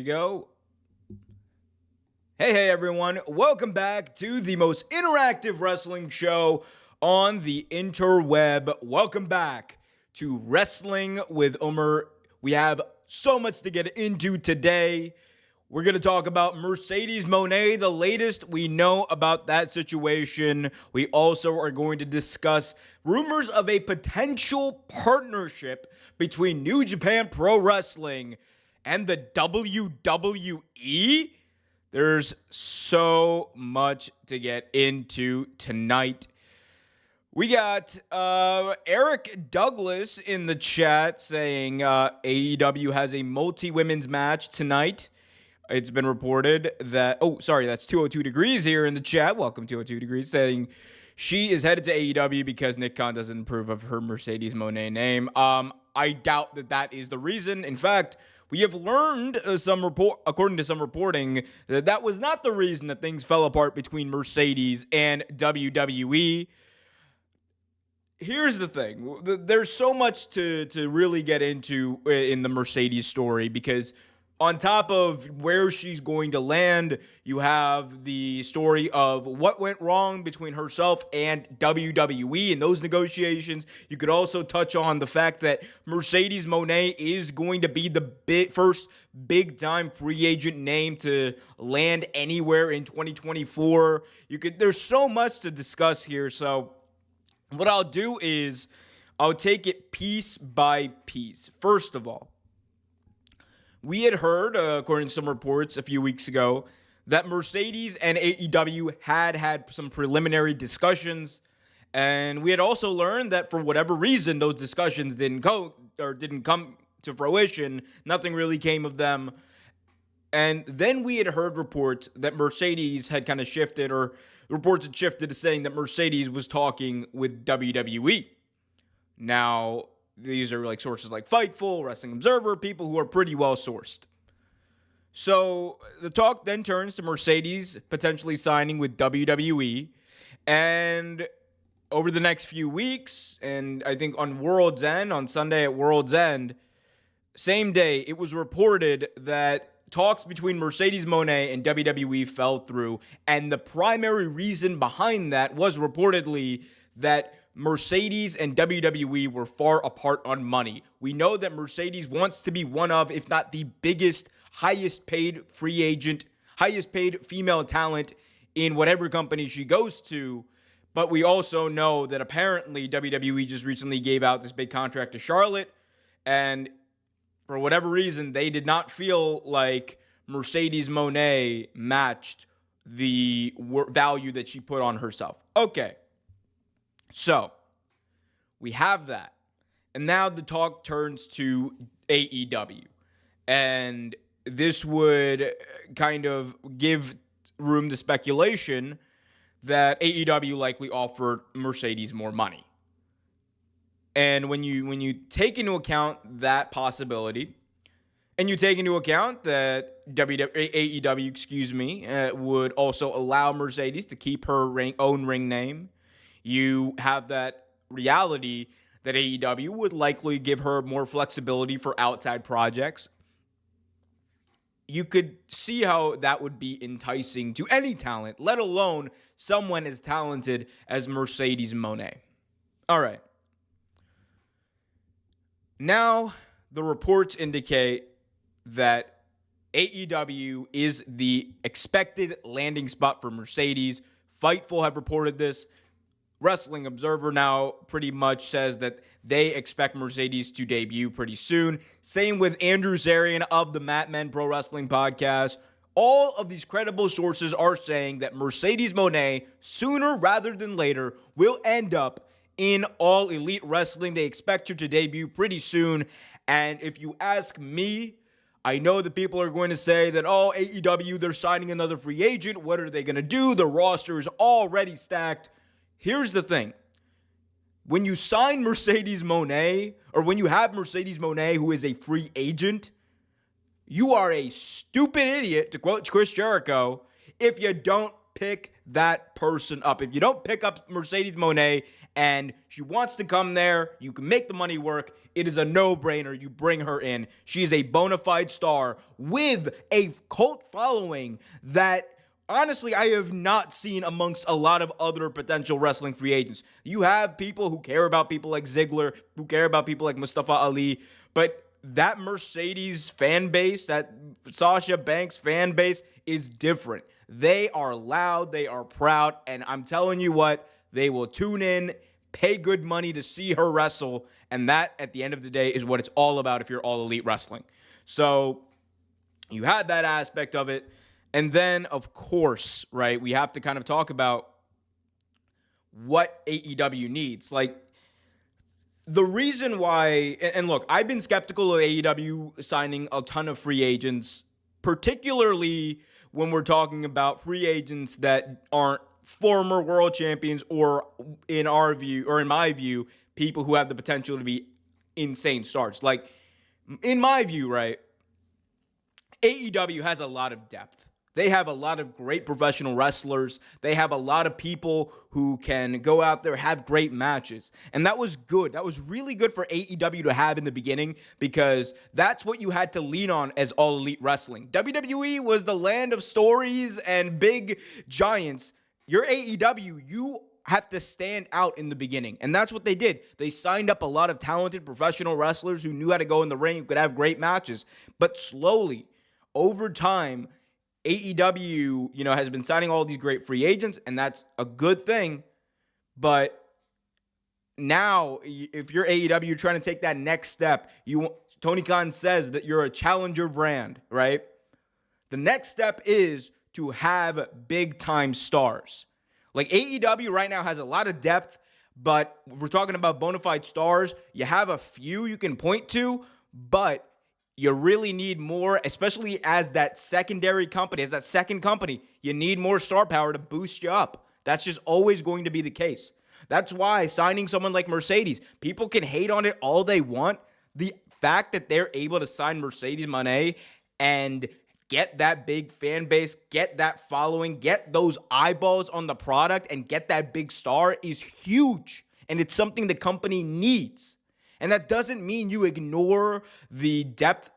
go. Hey, everyone. Welcome back to the most interactive wrestling show on the interweb. Welcome back to Wrestling with Omer. We have so much to get into today. We're going to talk about Mercedes Moné, the latest we know about that situation. We also are going to discuss rumors of a potential partnership between New Japan Pro Wrestling and the WWE. There's so much to get into tonight. We got Eric Douglas in the chat saying AEW has a multi-women's match tonight. It's been reported that, that's 202 Degrees here in the chat. Welcome, 202 Degrees, saying she is headed to AEW because Nick Khan doesn't approve of her Mercedes Moné name. I doubt that is the reason. In fact, we have learned according to some reporting, that was not the reason that things fell apart between Mercedes and WWE. Here's the thing. There's so much to really get into in the Mercedes story, because on top of where she's going to land, you have the story of what went wrong between herself and WWE in those negotiations. You could also touch on the fact that Mercedes Moné is going to be the first big-time free agent name to land anywhere in 2024. There's so much to discuss here, so what I'll do is I'll take it piece by piece. First of all, we had heard, according to some reports a few weeks ago, that Mercedes and AEW had some preliminary discussions, and we had also learned that for whatever reason those discussions didn't come to fruition. Nothing really came of them. And then we had heard reports that Mercedes had kind of shifted, or reports had shifted to saying that Mercedes was talking with WWE. Now, these are like sources like Fightful, Wrestling Observer, people who are pretty well sourced. So the talk then turns to Mercedes potentially signing with WWE. And over the next few weeks, and I think on World's End, on Sunday at World's End, same day, it was reported that talks between Mercedes Moné and WWE fell through. And the primary reason behind that was reportedly that Mercedes and WWE were far apart on money. We know that Mercedes wants to be one of, if not the biggest, highest paid free agent, highest paid female talent in whatever company she goes to. But we also know that apparently WWE just recently gave out this big contract to Charlotte. And for whatever reason, they did not feel like Mercedes Moné matched the value that she put on herself. Okay. So, we have that. And now the talk turns to AEW. And this would kind of give room to speculation that AEW likely offered Mercedes more money. And when you take into account that possibility, and you take into account that AEW, would also allow Mercedes to keep her own ring name, you have that reality that AEW would likely give her more flexibility for outside projects. You could see how that would be enticing to any talent, let alone someone as talented as Mercedes Moné. All right. Now, the reports indicate that AEW is the expected landing spot for Mercedes. Fightful have reported this. Wrestling Observer now pretty much says that they expect Mercedes to debut pretty soon. Same with Andrew Zarian of the Mat Men Pro Wrestling Podcast. All of these credible sources are saying that Mercedes Moné, sooner rather than later, will end up in All Elite Wrestling. They expect her to debut pretty soon. And if you ask me, I know that people are going to say that, AEW, they're signing another free agent. What are they going to do? The roster is already stacked. Here's the thing. When you sign Mercedes Moné, or when you have Mercedes Moné, who is a free agent, you are a stupid idiot, to quote Chris Jericho, if you don't pick that person up. If you don't pick up Mercedes Moné and she wants to come there, you can make the money work. It is a no-brainer. You bring her in. She is a bona fide star with a cult following that, honestly, I have not seen amongst a lot of other potential wrestling free agents. You have people who care about people like Ziggler, who care about people like Mustafa Ali, but that Mercedes fan base, that Sasha Banks fan base is different. They are loud, they are proud, and I'm telling you what, they will tune in, pay good money to see her wrestle, and that, at the end of the day, is what it's all about if you're All Elite Wrestling. So you had that aspect of it. And then, of course, right, we have to kind of talk about what AEW needs. Like, the reason why, and look, I've been skeptical of AEW signing a ton of free agents, particularly when we're talking about free agents that aren't former world champions or, in our view, or in my view, people who have the potential to be insane stars. Like, in my view, right, AEW has a lot of depth. They have a lot of great professional wrestlers. They have a lot of people who can go out there, have great matches. And that was good. That was really good for AEW to have in the beginning, because that's what you had to lean on as All Elite Wrestling. WWE was the land of stories and big giants. Your AEW, you have to stand out in the beginning. And that's what they did. They signed up a lot of talented professional wrestlers who knew how to go in the ring, who could have great matches. But slowly, over time, AEW, has been signing all these great free agents, and that's a good thing. But now, if you're AEW, you're trying to take that next step. Tony Khan says that you're a challenger brand, right? The next step is to have big-time stars. Like, AEW right now has a lot of depth, but we're talking about bona fide stars. You have a few you can point to, but you really need more, especially as that secondary company, as that second company. You need more star power to boost you up. That's just always going to be the case. That's why signing someone like Mercedes, people can hate on it all they want. The fact that they're able to sign Mercedes Moné and get that big fan base, get that following, get those eyeballs on the product, and get that big star is huge. And it's something the company needs. And that doesn't mean you ignore the depth.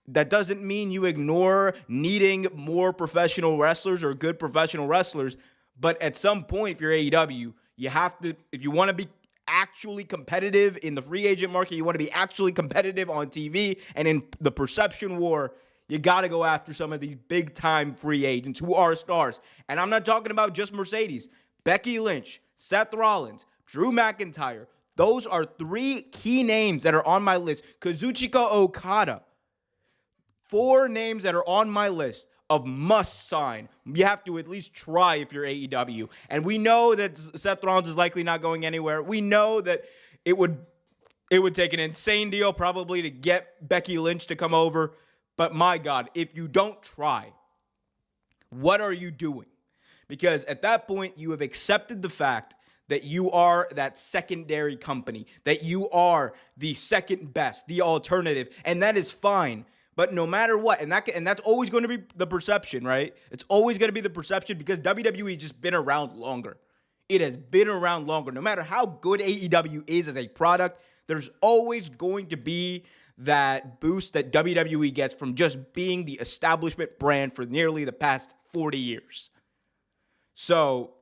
That doesn't mean you ignore needing more professional wrestlers or good professional wrestlers. But at some point, if you're AEW, you have to, if you want to be actually competitive in the free agent market, you want to be actually competitive on TV and in the perception war, you got to go after some of these big-time free agents who are stars. And I'm not talking about just Mercedes. Becky Lynch, Seth Rollins, Drew McIntyre. Those are three key names that are on my list. Kazuchika Okada. 4 names that are on my list of must sign. You have to at least try if you're AEW. And we know that Seth Rollins is likely not going anywhere. We know that it would take an insane deal probably to get Becky Lynch to come over. But my God, if you don't try, what are you doing? Because at that point, you have accepted the fact that you are that secondary company, that you are the second best, the alternative, and that is fine. But no matter what, and that's always going to be the perception, right? It's always going to be the perception because WWE has just been around longer. It has been around longer. No matter how good AEW is as a product, there's always going to be that boost that WWE gets from just being the establishment brand for nearly the past 40 years. So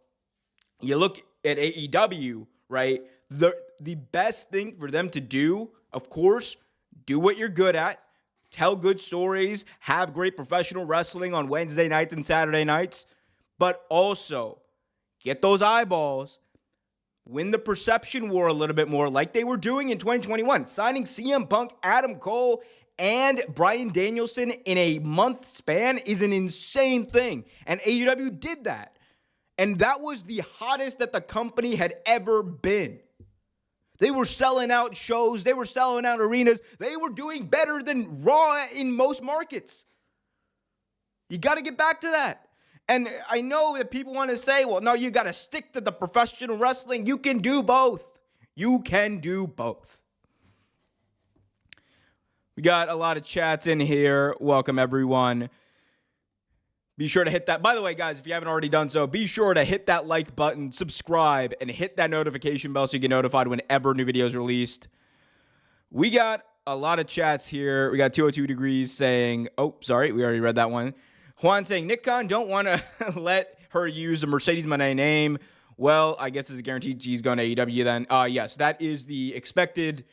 you look at AEW, right? The best thing for them to do, of course, do what you're good at, tell good stories, have great professional wrestling on Wednesday nights and Saturday nights, but also get those eyeballs, win the perception war a little bit more like they were doing in 2021, signing CM Punk, Adam Cole, and Bryan Danielson in a month span is an insane thing. And AEW did that. And that was the hottest that the company had ever been. They were selling out shows. They were selling out arenas. They were doing better than Raw in most markets. You got to get back to that. And I know that people want to say, well, no, you got to stick to the professional wrestling. You can do both. You can do both. We got a lot of chats in here. Welcome, everyone. Be sure to hit that. By the way, guys, if you haven't already done so, be sure to hit that like button, subscribe, and hit that notification bell so you get notified whenever new videos are released. We got a lot of chats here. We got 202 Degrees saying, oh, sorry, we already read that one. Juan saying, Nick Khan don't want to let her use the Mercedes Moné name. Well, I guess it's guaranteed she's going to AEW then. Yes, that is the expected,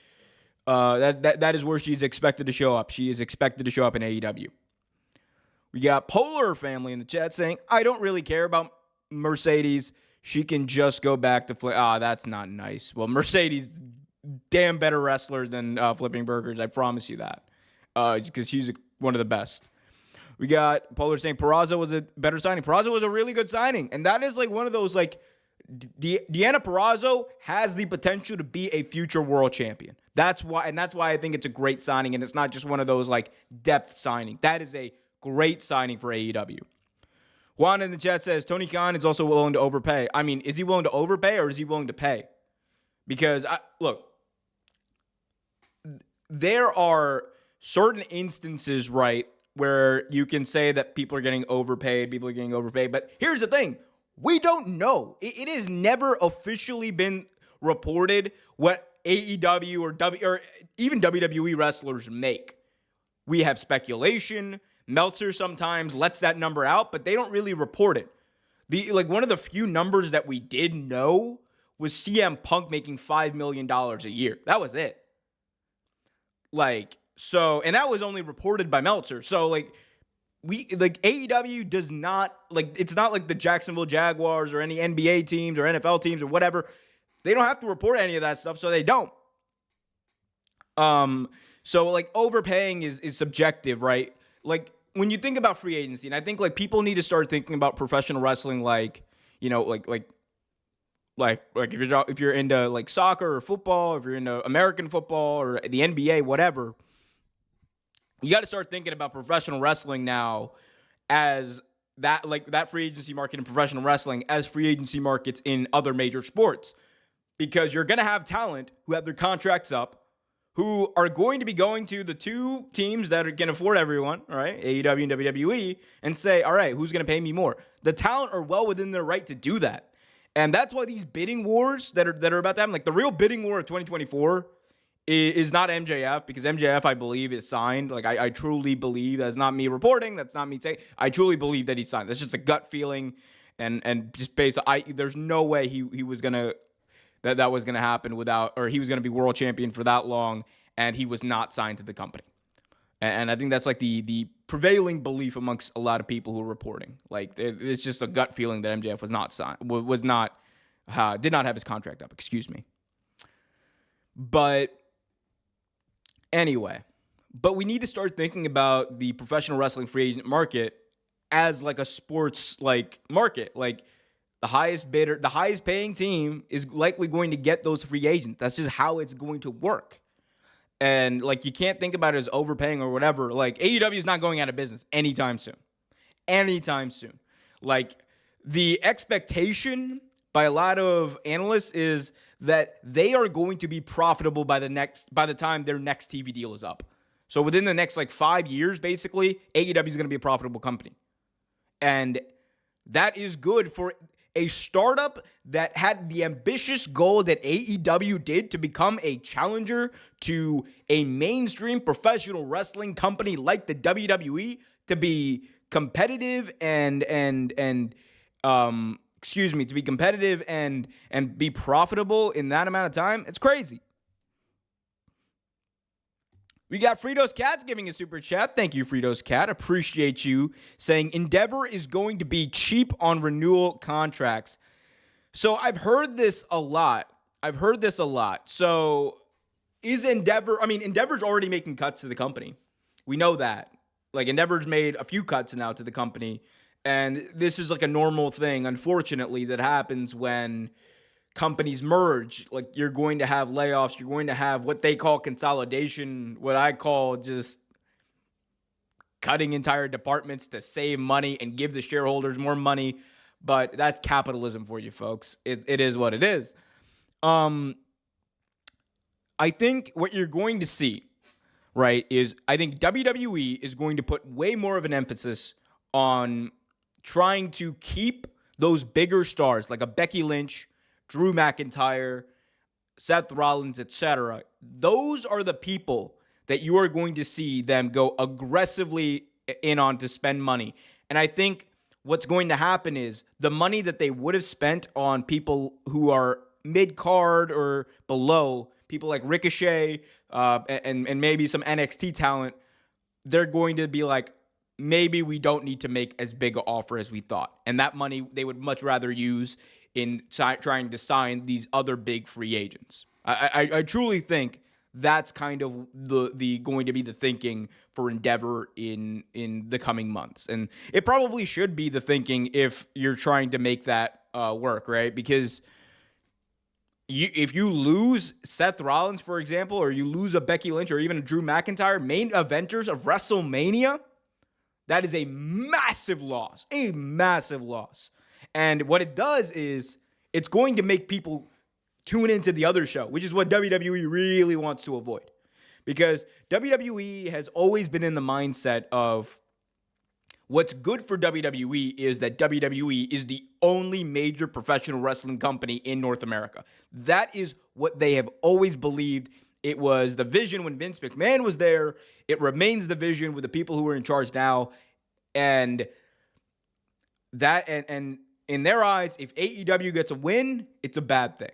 that is where she's expected to show up. She is expected to show up in AEW. We got Polar Family in the chat saying, I don't really care about Mercedes. She can just go back to flip. That's not nice. Well, Mercedes, damn better wrestler than flipping burgers. I promise you that. Because she's one of the best. We got Polar saying Peraza was a better signing. Peraza was a really good signing. And that is like one of those, like, Deanna Purrazzo has the potential to be a future world champion. That's why I think it's a great signing. And it's not just one of those, like, depth signing. That is a great signing for AEW. Juan in the chat says, Tony Khan is also willing to overpay. I mean, is he willing to overpay or is he willing to pay? Because, look, there are certain instances, right, where you can say that people are getting overpaid, But here's the thing. We don't know. It has never officially been reported what AEW or even WWE wrestlers make. We have speculation. Meltzer sometimes lets that number out, but they don't really report it. One of the few numbers that we did know was CM Punk making $5 million a year. That was it. And that was only reported by Meltzer. So, AEW does not, it's not like the Jacksonville Jaguars or any NBA teams or NFL teams or whatever. They don't have to report any of that stuff, so they don't. Overpaying is subjective, right? When you think about free agency, and I think, people need to start thinking about professional wrestling if you're into, soccer or football, if you're into American football or the NBA, whatever, you got to start thinking about professional wrestling now as that free agency market in professional wrestling as free agency markets in other major sports. Because you're going to have talent who have their contracts up, who are going to be going to the two teams that can afford everyone, all right, AEW and WWE, and say, all right, who's going to pay me more? The talent are well within their right to do that. And that's why these bidding wars that are about to happen, the real bidding war of 2024 is not MJF, because MJF, I believe, is signed. I truly believe. That's not me reporting. That's not me saying. I truly believe that he's signed. That's just a gut feeling, and just based on, there's no way he was going to, that was going to happen without, or he was going to be world champion for that long, and he was not signed to the company. And I think that's the prevailing belief amongst a lot of people who are reporting. It's just a gut feeling that MJF was not signed, did not have his contract up. Excuse me. But anyway, we need to start thinking about the professional wrestling free agent market as a sports market. The highest bidder, the highest paying team is likely going to get those free agents. That's just how it's going to work. And you can't think about it as overpaying or whatever. AEW is not going out of business anytime soon. The expectation by a lot of analysts is that they are going to be profitable by the time their next TV deal is up. So within the next 5 years, basically, AEW is going to be a profitable company. And that is good for a startup that had the ambitious goal that AEW did to become a challenger to a mainstream professional wrestling company like the WWE, to be competitive and be profitable in that amount of time. It's crazy. We got Fritos Cats giving a super chat. Thank you, Fritos Cat. Appreciate you saying Endeavor is going to be cheap on renewal contracts. So I've heard this a lot. So is Endeavor, Endeavor's already making cuts to the company. We know that. Endeavor's made a few cuts now to the company. And this is a normal thing, unfortunately, that happens when companies merge. You're going to have layoffs. You're going to have what they call consolidation, what I call just cutting entire departments to save money and give the shareholders more money. But that's capitalism for you, folks. It is what it is. I think what you're going to see, right, is I think WWE is going to put way more of an emphasis on trying to keep those bigger stars like a Becky Lynch, Drew McIntyre, Seth Rollins, etc. Those are the people that you are going to see them go aggressively in on to spend money. And I think what's going to happen is the money that they would have spent on people who are mid-card or below, people like Ricochet and maybe some NXT talent, they're going to be like, maybe we don't need to make as big an offer as we thought. And that money they would much rather use in trying to sign these other big free agents. I truly think that's kind of the going to be the thinking for Endeavor in the coming months. And it probably should be the thinking if you're trying to make that work, right? Because if you lose Seth Rollins, for example, or you lose a Becky Lynch or even a Drew McIntyre, main eventers of WrestleMania, that is a massive loss, And what it does is it's going to make people tune into the other show, which is what WWE really wants to avoid. Because WWE has always been in the mindset of what's good for WWE is that WWE is the only major professional wrestling company in North America. That is what they have always believed. It was the vision when Vince McMahon was there. It remains the vision with the people who are in charge now. And that, and in their eyes, if AEW gets a win, it's a bad thing.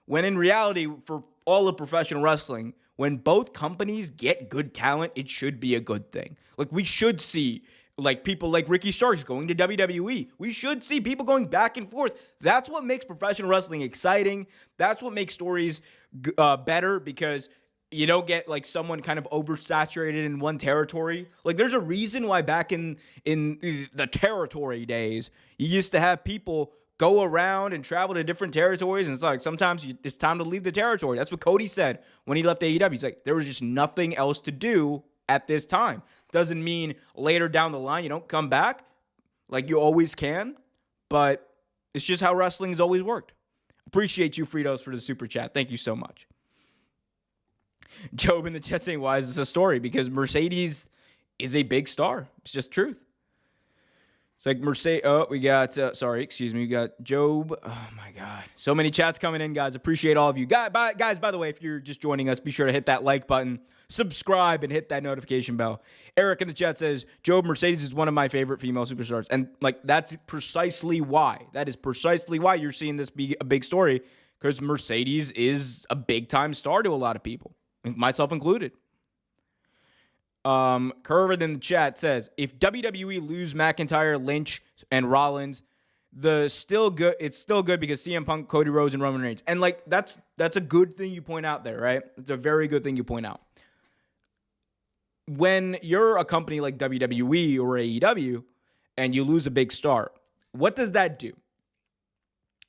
When in reality, for all of professional wrestling, when both companies get good talent, it should be a good thing. Like, we should see like people like Ricky Starks going to WWE. We should see people going back and forth. That's what makes professional wrestling exciting. That's what makes stories better, because you don't get like someone kind of oversaturated in one territory. Like, there's a reason why back in the territory days, you used to have people go around and travel to different territories. And it's like, sometimes it's time to leave the territory. That's what Cody said when he left AEW. He's like, there was just nothing else to do at this time. Doesn't mean later down the line you don't come back. Like, you always can. But it's just how wrestling has always worked. Appreciate you, Fritos, for the super chat. Thank you so much. Job in the chat saying, why is this a story? Because Mercedes is a big star. It's just truth. It's like Mercedes. Oh, we got, we got Job. Oh, my God. So many chats coming in, guys. Appreciate all of you. Guys, by the way, if you're just joining us, be sure to hit that like button, subscribe, and hit that notification bell. Eric in the chat says, Job, Mercedes is one of my favorite female superstars. And, like, that's precisely why. That is precisely why you're seeing this be a big story, because Mercedes is a big-time star to a lot of people, myself included. Curvin in the chat says, if WWE lose McIntyre, Lynch, and Rollins, it's still good because CM Punk, Cody Rhodes, and Roman Reigns. And like, that's a good thing you point out there, right? It's a very good thing you point out. When you're a company like WWE or AEW and you lose a big star, what does that do?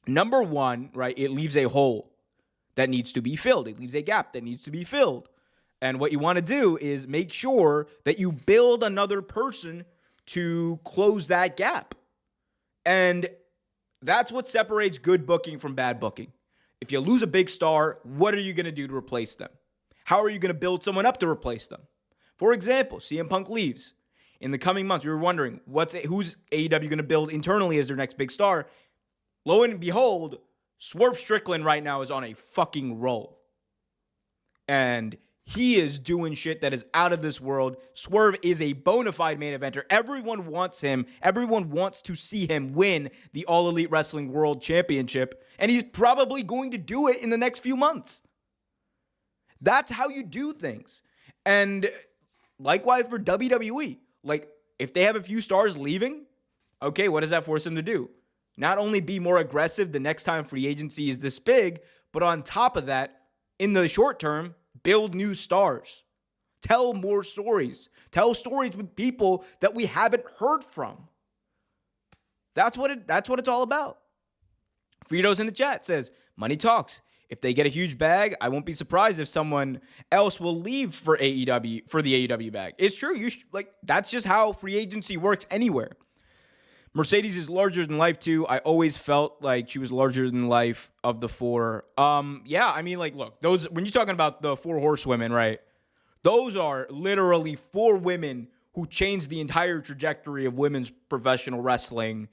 Number one, right, it leaves a hole that needs to be filled. It leaves a gap that needs to be filled. And what you want to do is make sure that you build another person to close that gap. And that's what separates good booking from bad booking. If you lose a big star, what are you going to do to replace them? How are you going to build someone up to replace them? For example, CM Punk leaves. In the coming months, we were wondering, who's AEW going to build internally as their next big star? Lo and behold, Swerve Strickland right now is on a fucking roll. And he is doing shit that is out of this world. Swerve is a bona fide main eventer. Everyone wants him. Everyone wants to see him win the All Elite Wrestling World Championship. And he's probably going to do it in the next few months. That's how you do things. And likewise for WWE. Like, if they have a few stars leaving, okay, what does that force them to do? Not only be more aggressive the next time free agency is this big, but on top of that, in the short term, build new stars. Tell more stories. Tell stories with people that we haven't heard from. That's what it's all about. Fritos in the chat says, money talks. If they get a huge bag, I won't be surprised if someone else will leave for AEW, for the AEW bag. It's true. That's just how free agency works anywhere. Mercedes is larger than life too. I always felt like she was larger than life of the four. Yeah, I mean, like, look, those, when you're talking about the four horsewomen, right? Those are literally four women who changed the entire trajectory of women's professional wrestling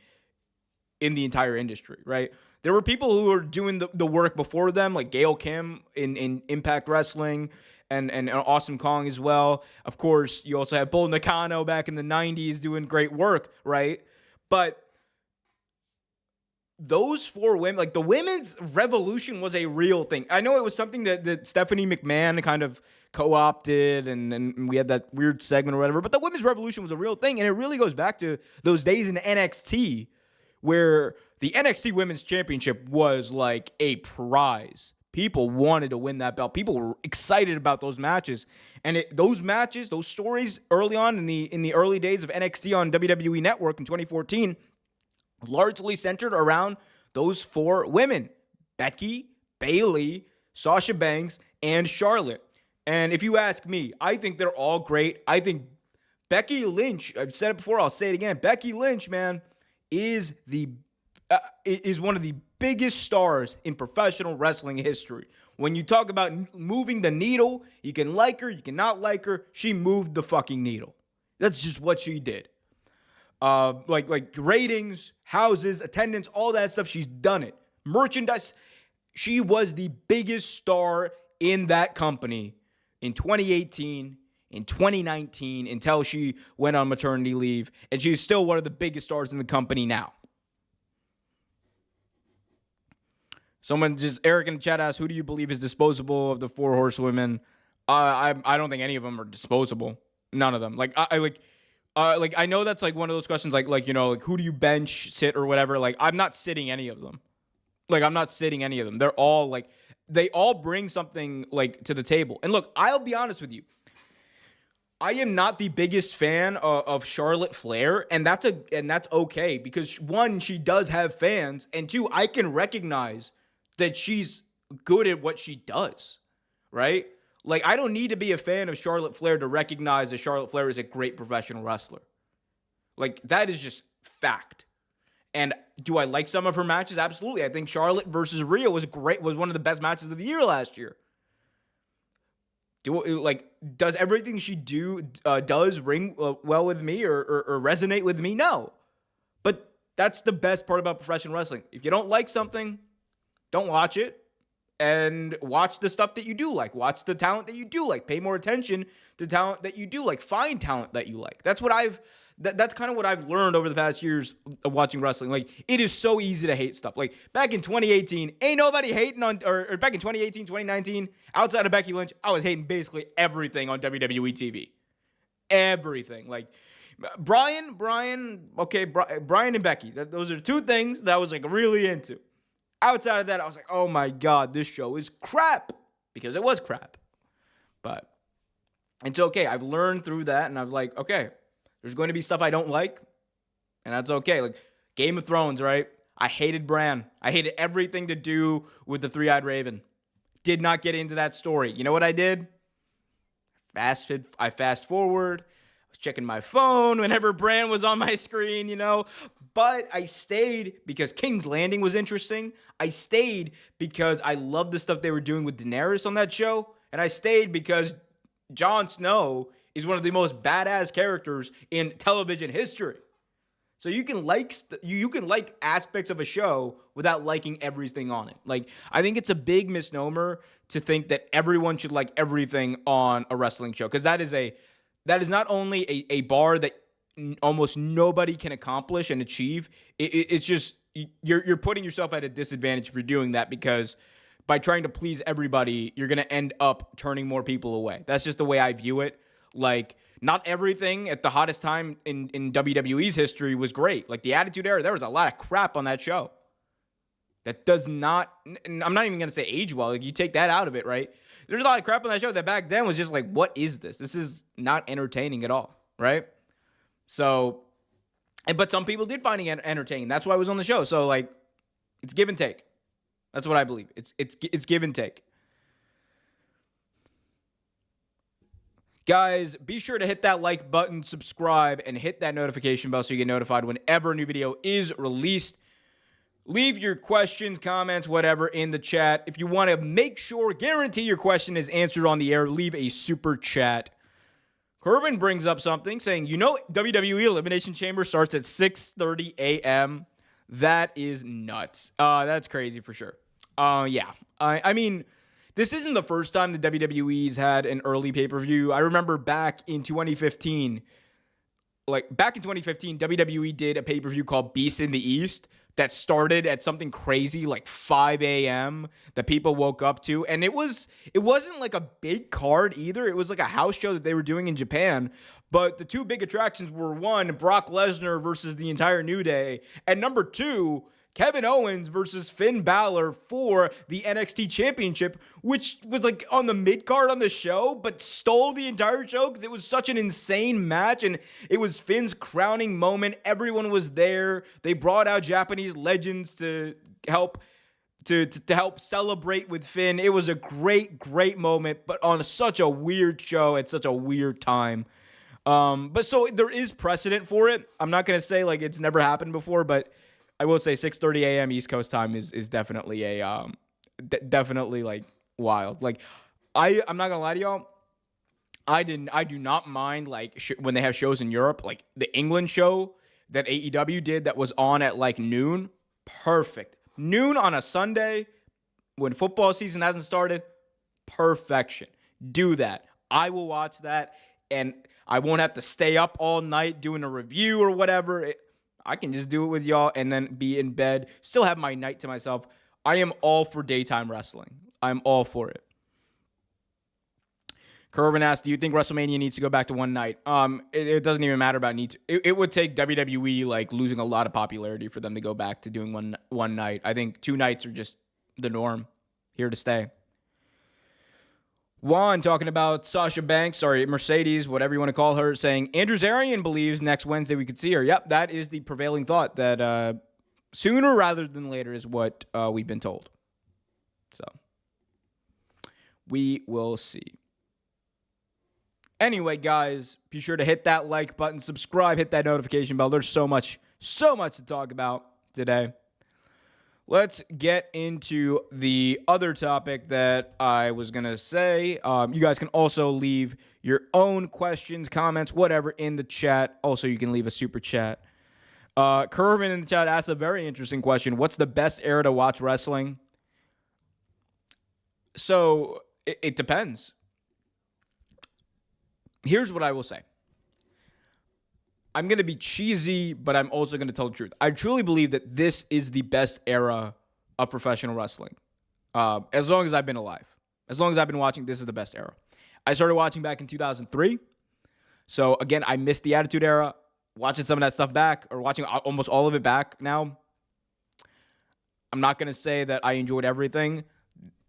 in the entire industry, right? There were people who were doing the work before them, like Gail Kim in Impact Wrestling and Awesome Kong as well. Of course, you also had Bull Nakano back in the 90s doing great work, right? But those 4 women, like the women's revolution was a real thing. I know it was something that Stephanie McMahon kind of co-opted and we had that weird segment or whatever, but the women's revolution was a real thing. And it really goes back to those days in NXT where the NXT Women's Championship was like a prize. People wanted to win that belt. People were excited about those matches. And those matches, those stories early on in the early days of NXT on WWE Network in 2014 largely centered around those 4 women: Becky, Bayley, Sasha Banks, and Charlotte. And if you ask me, I think they're all great. I think Becky Lynch, I've said it before, I'll say it again. Becky Lynch, man, is one of the biggest stars in professional wrestling history. When you talk about moving the needle, you can like her, you cannot like her. She moved the fucking needle. That's just what she did. Like ratings, houses, attendance, all that stuff. She's done it. Merchandise. She was the biggest star in that company in 2018, in 2019, until she went on maternity leave. And she's still one of the biggest stars in the company now. Eric in the chat asked, who do you believe is disposable of the 4 horsewomen? I don't think any of them are disposable. None of them. I know that's like one of those questions, like who do you bench, sit, or whatever. Like, I'm not sitting any of them. They're all they all bring something like to the table. And look, I'll be honest with you. I am not the biggest fan of Charlotte Flair, and that's okay because 1, she does have fans, and 2, I can recognize that she's good at what she does, right? Like, I don't need to be a fan of Charlotte Flair to recognize that Charlotte Flair is a great professional wrestler. Like, that is just fact. And do I like some of her matches? Absolutely. I think Charlotte versus Rhea was one of the best matches of the year last year. Does everything she does ring well with me or resonate with me? No. But that's the best part about professional wrestling. If you don't like something, don't watch it. And watch the stuff that you do like. Watch the talent that you do like. Pay more attention to talent that you do like. Find talent that you like. That's kind of what I've learned over the past years of watching wrestling. Like, it is so easy to hate stuff. Like, back in 2018, ain't nobody hating on, or back in 2018, 2019, outside of Becky Lynch, I was hating basically everything on WWE TV. Everything. Like, Brian and Becky. Those are 2 things that I was like really into. Outside of that, I was like, oh my God, this show is crap. Because it was crap. But it's okay. I've learned through that, and I'm like, okay, there's going to be stuff I don't like, and that's okay. Like Game of Thrones, right? I hated Bran. I hated everything to do with the 3-eyed raven. Did not get into that story. You know what I did? I fast forward. I was checking my phone whenever Bran was on my screen, But I stayed because King's Landing was interesting. I stayed because I loved the stuff they were doing with Daenerys on that show. And I stayed because Jon Snow is one of the most badass characters in television history. So you can like aspects of a show without liking everything on it. Like, I think it's a big misnomer to think that everyone should like everything on a wrestling show, because that is not only a bar that almost nobody can accomplish and achieve. It's just you're putting yourself at a disadvantage if you're doing that, because by trying to please everybody, you're going to end up turning more people away. That's just the way I view it. Like, not everything at the hottest time in WWE's history was great. Like, the Attitude Era, there was a lot of crap on that show. That does not, I'm not even going to say age well. Like, you take that out of it, right? There's a lot of crap on that show that back then was just like, what is this? This is not entertaining at all, right? So, but some people did find it entertaining. That's why I was on the show. So, like, it's give and take. That's what I believe. It's give and take. Guys, be sure to hit that like button, subscribe, and hit that notification bell so you get notified whenever a new video is released. Leave your questions, comments, whatever in the chat. If you want to guarantee your question is answered on the air, leave a super chat. Corbin brings up something saying, WWE Elimination Chamber starts at 6:30 a.m. That is nuts. That's crazy for sure. Yeah. I mean, this isn't the first time the WWE's had an early pay-per-view. I remember back in 2015, WWE did a pay-per-view called Beast in the East that started at something crazy like 5 a.m. that people woke up to. And it wasn't like a big card either. It was like a house show that they were doing in Japan. But the two big attractions were, one, Brock Lesnar versus the entire New Day, and number two, Kevin Owens versus Finn Balor for the NXT Championship, which was like on the mid card on the show, but stole the entire show because it was such an insane match, and it was Finn's crowning moment. Everyone was there. They brought out Japanese legends to help celebrate with Finn. It was a great moment, but on such a weird show at such a weird time. But so there is precedent for it. I'm not gonna say like it's never happened before, but I will say 6:30 a.m. East Coast time is definitely definitely like wild. Like I'm not gonna lie to y'all. I do not mind like when they have shows in Europe, like the England show that AEW did that was on at like noon. Perfect. Noon on a Sunday when football season hasn't started. Perfection. Do that. I will watch that, and I won't have to stay up all night doing a review or whatever. I can just do it with y'all and then be in bed, still have my night to myself. I am all for daytime wrestling. I'm all for it. Corbin asked, do you think WrestleMania needs to go back to one night? It doesn't even matter about need to. It would take WWE like losing a lot of popularity for them to go back to doing one night. I think 2 nights are just the norm, here to stay. Juan talking about Mercedes, whatever you want to call her, saying Andrew Zarian believes next Wednesday we could see her. Yep, that is the prevailing thought, that sooner rather than later is what we've been told. So we will see. Anyway, guys, be sure to hit that like button, subscribe, hit that notification bell. There's so much to talk about today. Let's get into the other topic that I was going to say. You guys can also leave your own questions, comments, whatever in the chat. Also, you can leave a super chat. Kervin in the chat asked a very interesting question. What's the best era to watch wrestling? So, it depends. Here's what I will say. I'm going to be cheesy, but I'm also going to tell the truth. I truly believe that this is the best era of professional wrestling. As long as I've been alive. As long as I've been watching, this is the best era. I started watching back in 2003. So, again, I missed the Attitude Era. Watching some of that stuff back, or watching almost all of it back now. I'm not going to say that I enjoyed everything.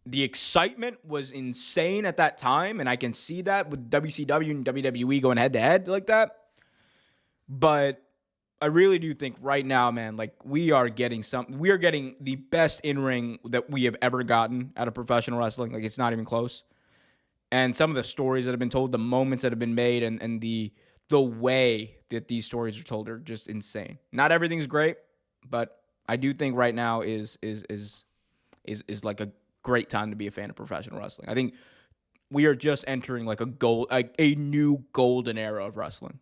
The excitement was insane at that time, and I can see that with WCW and WWE going head-to-head like that. But I really do think right now, man, like we are getting the best in-ring that we have ever gotten out of professional wrestling. Like, it's not even close. And some of the stories that have been told, the moments that have been made, and the way that these stories are told are just insane. Not everything's great, but I do think right now is like a great time to be a fan of professional wrestling. I think we are just entering like a new golden era of wrestling.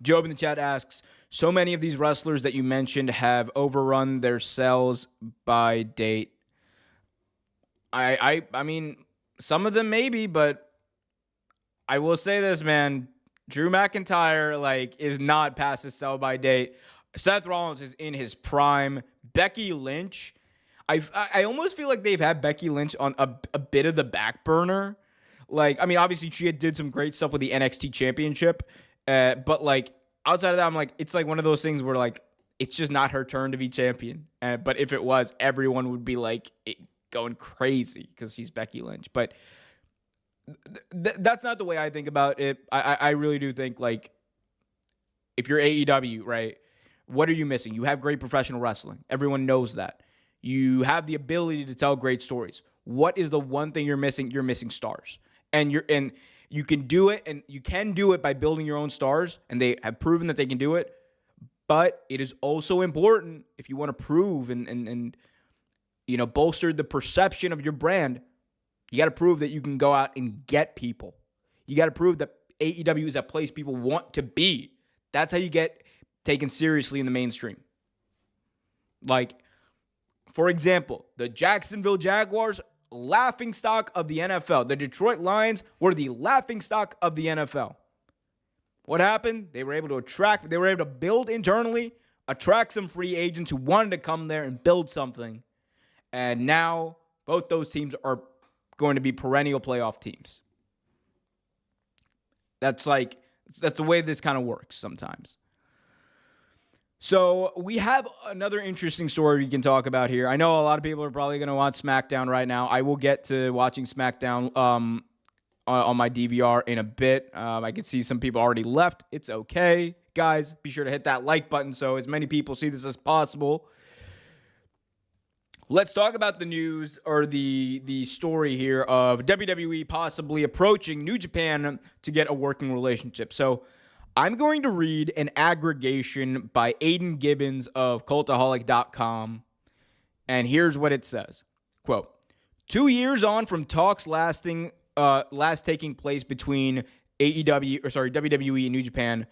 Job in the chat asks, so many of these wrestlers that you mentioned have overrun their sales by date. I mean, some of them maybe, but I will say this, man. Drew McIntyre, like, is not past his sell by date. Seth Rollins is in his prime. Becky Lynch, I almost feel like they've had Becky Lynch on a bit of the back burner. Like, I mean, obviously she did some great stuff with the NXT Championship. But like outside of that, I'm like, it's like one of those things where like it's just not her turn to be champion. But if it was, everyone would be like going crazy because she's Becky Lynch. But that's not the way I think about it. I really do think like if you're AEW, right? What are you missing? You have great professional wrestling. Everyone knows that. You have the ability to tell great stories. What is the one thing you're missing? You're missing stars. And you can do it, and you can do it by building your own stars, and they have proven that they can do it. But it is also important if you want to prove and you know, bolster the perception of your brand. You got to prove that you can go out and get people. You got to prove that AEW is a place people want to be. That's how you get taken seriously in the mainstream. Like, for example, the Jacksonville Jaguars, laughingstock of the NFL. The Detroit Lions were the laughingstock of the NFL. What happened? They were able to build internally, attract some free agents who wanted to come there and build something. And now both those teams are going to be perennial playoff teams. That's the way this kind of works sometimes. So we have another interesting story we can talk about here. I know a lot of people are probably going to watch SmackDown right now. I will get to watching SmackDown on my DVR in a bit. I can see some people already left. It's okay. Guys, be sure to hit that like button so as many people see this as possible. Let's talk about the news or the story here of WWE possibly approaching New Japan to get a working relationship. So I'm going to read an aggregation by Aiden Gibbons of Cultaholic.com, and here's what it says. Quote, 2 years on from talks last taking place between WWE and New Japan,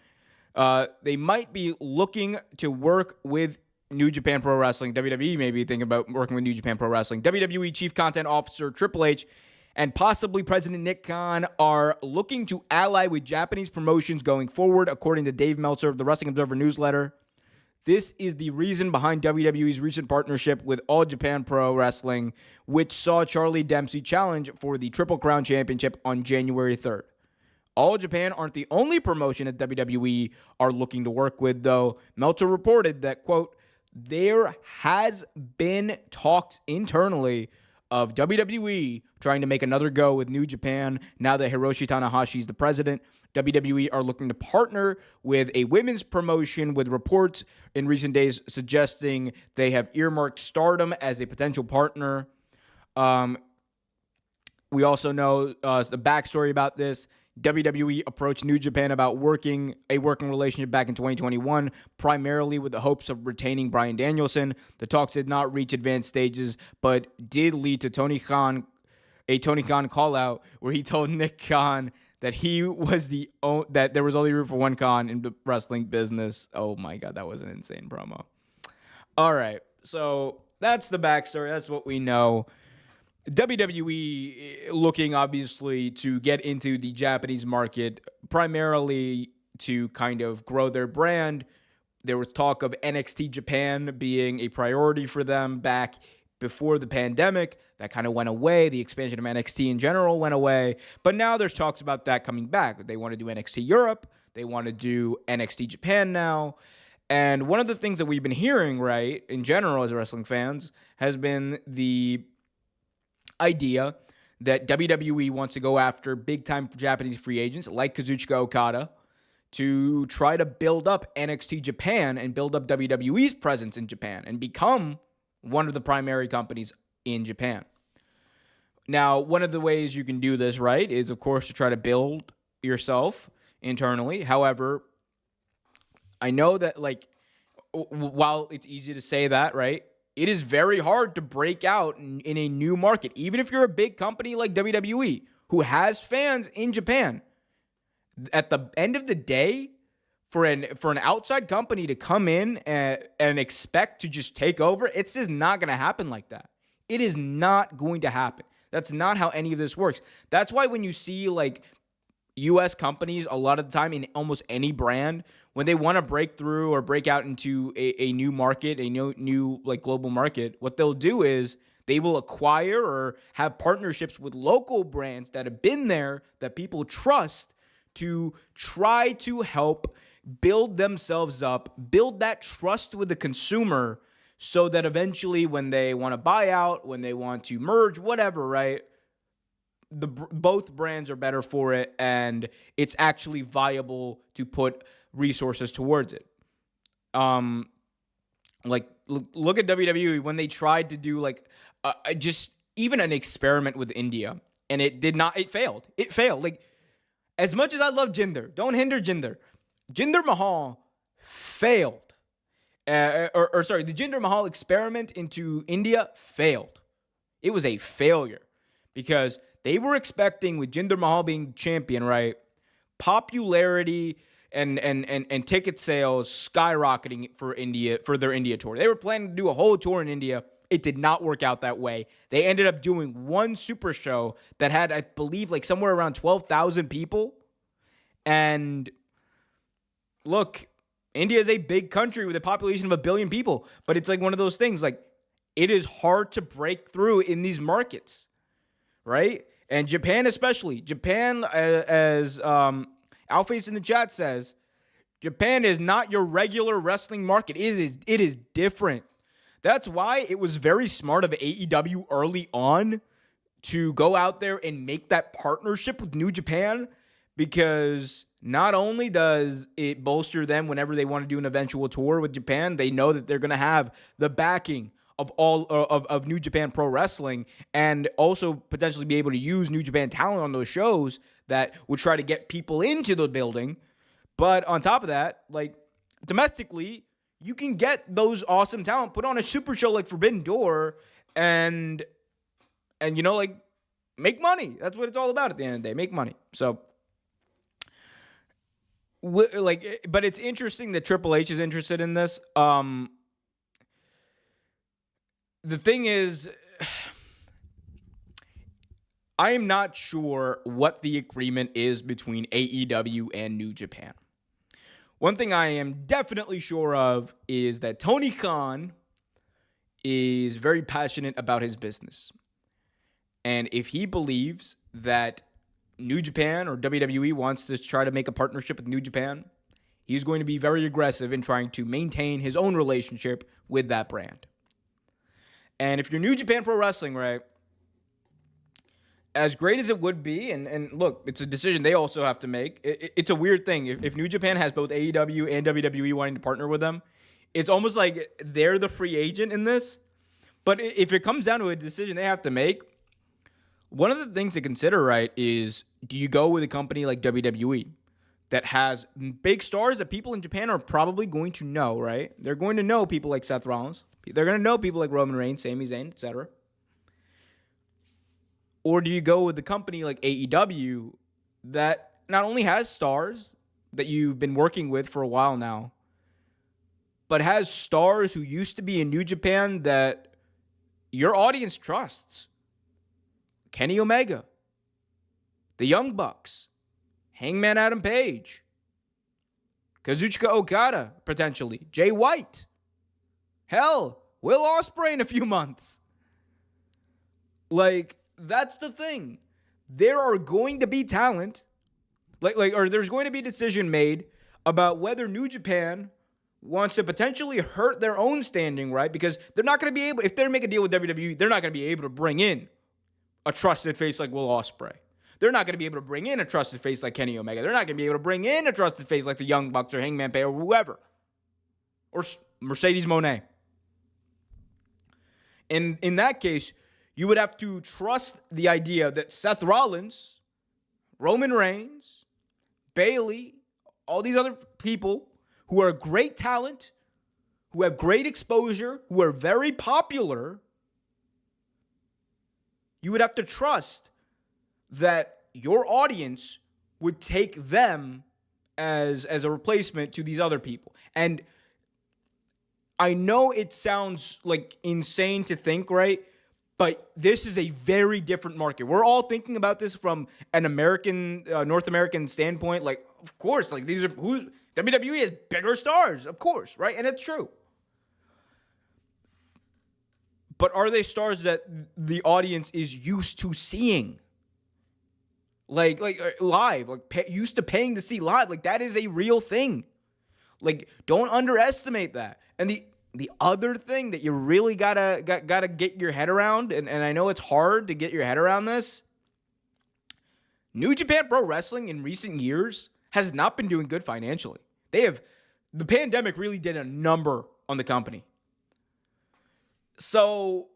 they might be looking to work with New Japan Pro Wrestling. WWE may be thinking about working with New Japan Pro Wrestling. WWE Chief Content Officer Triple H and possibly President Nick Khan are looking to ally with Japanese promotions going forward, according to Dave Meltzer of the Wrestling Observer newsletter. This is the reason behind WWE's recent partnership with All Japan Pro Wrestling, which saw Charlie Dempsey challenge for the Triple Crown Championship on January 3rd. All Japan aren't the only promotion that WWE are looking to work with, though. Meltzer reported that, quote, there has been talks internally of WWE trying to make another go with New Japan now that Hiroshi Tanahashi is the president. WWE are looking to partner with a women's promotion, with reports in recent days suggesting they have earmarked Stardom as a potential partner. We also know the backstory about this. WWE approached New Japan about a working relationship back in 2021, primarily with the hopes of retaining Bryan Danielson. The talks did not reach advanced stages, but did lead to a Tony Khan call out where he told Nick Khan that that there was only room for one Khan in the wrestling business. Oh my God, that was an insane promo. All right, so that's the backstory. That's what we know. WWE looking, obviously, to get into the Japanese market, primarily to kind of grow their brand. There was talk of NXT Japan being a priority for them back before the pandemic. That kind of went away. The expansion of NXT in general went away. But now there's talks about that coming back. They want to do NXT Europe. They want to do NXT Japan now. And one of the things that we've been hearing, right, in general as wrestling fans, has been the idea that WWE wants to go after big-time Japanese free agents like Kazuchika Okada to try to build up NXT Japan and build up WWE's presence in Japan and become one of the primary companies in Japan. Now, one of the ways you can do this, right, is, of course, to try to build yourself internally. However, I know that, like, while it's easy to say that, right, it is very hard to break out in a new market. Even if you're a big company like WWE, who has fans in Japan, at the end of the day, for an outside company to come in and expect to just take over, it's just not going to happen like that. It is not going to happen. That's not how any of this works. That's why when you see, like, U.S. companies, a lot of the time in almost any brand, when they want to break through or break out into a new market, a new like global market, what they'll do is they will acquire or have partnerships with local brands that have been there, that people trust, to try to help build themselves up, build that trust with the consumer, so that eventually when they want to buy out, when they want to merge, whatever, right, both brands are better for it, and it's actually viable to put resources towards it. Like, look at WWE when they tried to do like just even an experiment with India, and it failed. It failed. Like, as much as I love Jinder, don't hinder Jinder. Jinder Mahal failed. The Jinder Mahal experiment into India failed. It was a failure because They were expecting, with Jinder Mahal being champion, right, popularity and ticket sales skyrocketing for India, for their India tour. They were planning to do a whole tour in India. It did not work out that way. They ended up doing one super show that had, I believe, like somewhere around 12,000 people. And look, India is a big country with a population of 1 billion people, but it's like one of those things, like, it is hard to break through in these markets, right? And Japan especially. Japan, as Alface in the chat says, Japan is not your regular wrestling market. It is different. That's why it was very smart of AEW early on to go out there and make that partnership with New Japan, because not only does it bolster them whenever they want to do an eventual tour with Japan, they know that they're going to have the backing of all of New Japan Pro Wrestling, and also potentially be able to use New Japan talent on those shows that would try to get people into the building. But on top of that, like, domestically, you can get those awesome talent, put on a super show like Forbidden Door, and you know, like, make money. That's what it's all about at the end of the day. Make money. So, like, but it's interesting that Triple H is interested in this. The thing is, I am not sure what the agreement is between AEW and New Japan. One thing I am definitely sure of is that Tony Khan is very passionate about his business. And if he believes that New Japan or WWE wants to try to make a partnership with New Japan, he's going to be very aggressive in trying to maintain his own relationship with that brand. And if you're New Japan Pro Wrestling, right, as great as it would be, and look, it's a decision they also have to make. It's a weird thing. If New Japan has both AEW and WWE wanting to partner with them, it's almost like they're the free agent in this. But if it comes down to a decision they have to make, one of the things to consider, right, is, do you go with a company like WWE that has big stars that people in Japan are probably going to know, right? They're going to know people like Seth Rollins. They're going to know people like Roman Reigns, Sami Zayn, etc. Or do you go with the company like AEW that not only has stars that you've been working with for a while now, but has stars who used to be in New Japan that your audience trusts? Kenny Omega, the Young Bucks, Hangman Adam Page, Kazuchika Okada, potentially, Jay White. Hell, Will Ospreay in a few months. Like, that's the thing. There are going to be talent, or there's going to be a decision made about whether New Japan wants to potentially hurt their own standing, right? Because they're not going to be able, if they make a deal with WWE, they're not going to be able to bring in a trusted face like Will Ospreay. They're not going to be able to bring in a trusted face like Kenny Omega. They're not going to be able to bring in a trusted face like the Young Bucks or Hangman Page or whoever. Or Mercedes Moné. And in that case, you would have to trust the idea that Seth Rollins, Roman Reigns, Bayley, all these other people who are great talent, who have great exposure, who are very popular, you would have to trust that your audience would take them as a replacement to these other people. And I know it sounds like insane to think, right? But this is a very different market. We're all thinking about this from an American, North American standpoint. Like, of course, like these are WWE has bigger stars, of course, right? And it's true. But are they stars that the audience is used to seeing? Like live, used to paying to see live. Like, that is a real thing. Like, don't underestimate that. And the other thing that you really gotta get your head around, and I know it's hard to get your head around this, New Japan Pro Wrestling in recent years has not been doing good financially. The pandemic really did a number on the company. So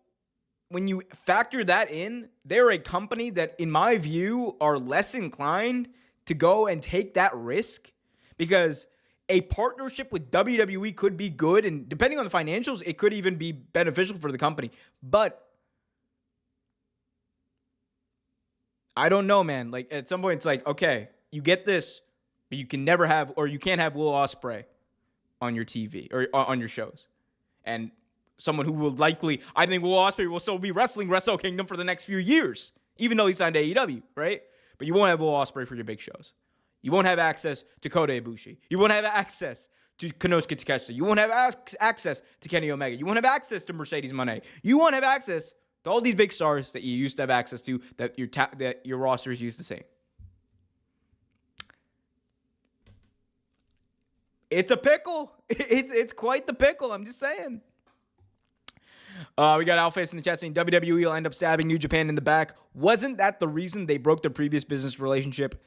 when you factor that in, they're a company that, in my view, are less inclined to go and take that risk, because a partnership with WWE could be good, and depending on the financials, it could even be beneficial for the company. But I don't know, man. Like at some point, it's like, okay, you get this, but you can never have, or you can't have Will Ospreay on your TV or on your shows. And someone who will likely, I think Will Ospreay will still be wrestling Wrestle Kingdom for the next few years, even though he signed to AEW, right? But you won't have Will Ospreay for your big shows. You won't have access to Kota Ibushi. You won't have access to Konosuke Takeshita. You won't have access to Kenny Omega. You won't have access to Mercedes Moné. You won't have access to all these big stars that you used to have access to, that your rosters used to see. It's a pickle. It's quite the pickle. I'm just saying. We got Alface in the chat saying WWE will end up stabbing New Japan in the back. Wasn't that the reason they broke their previous business relationship?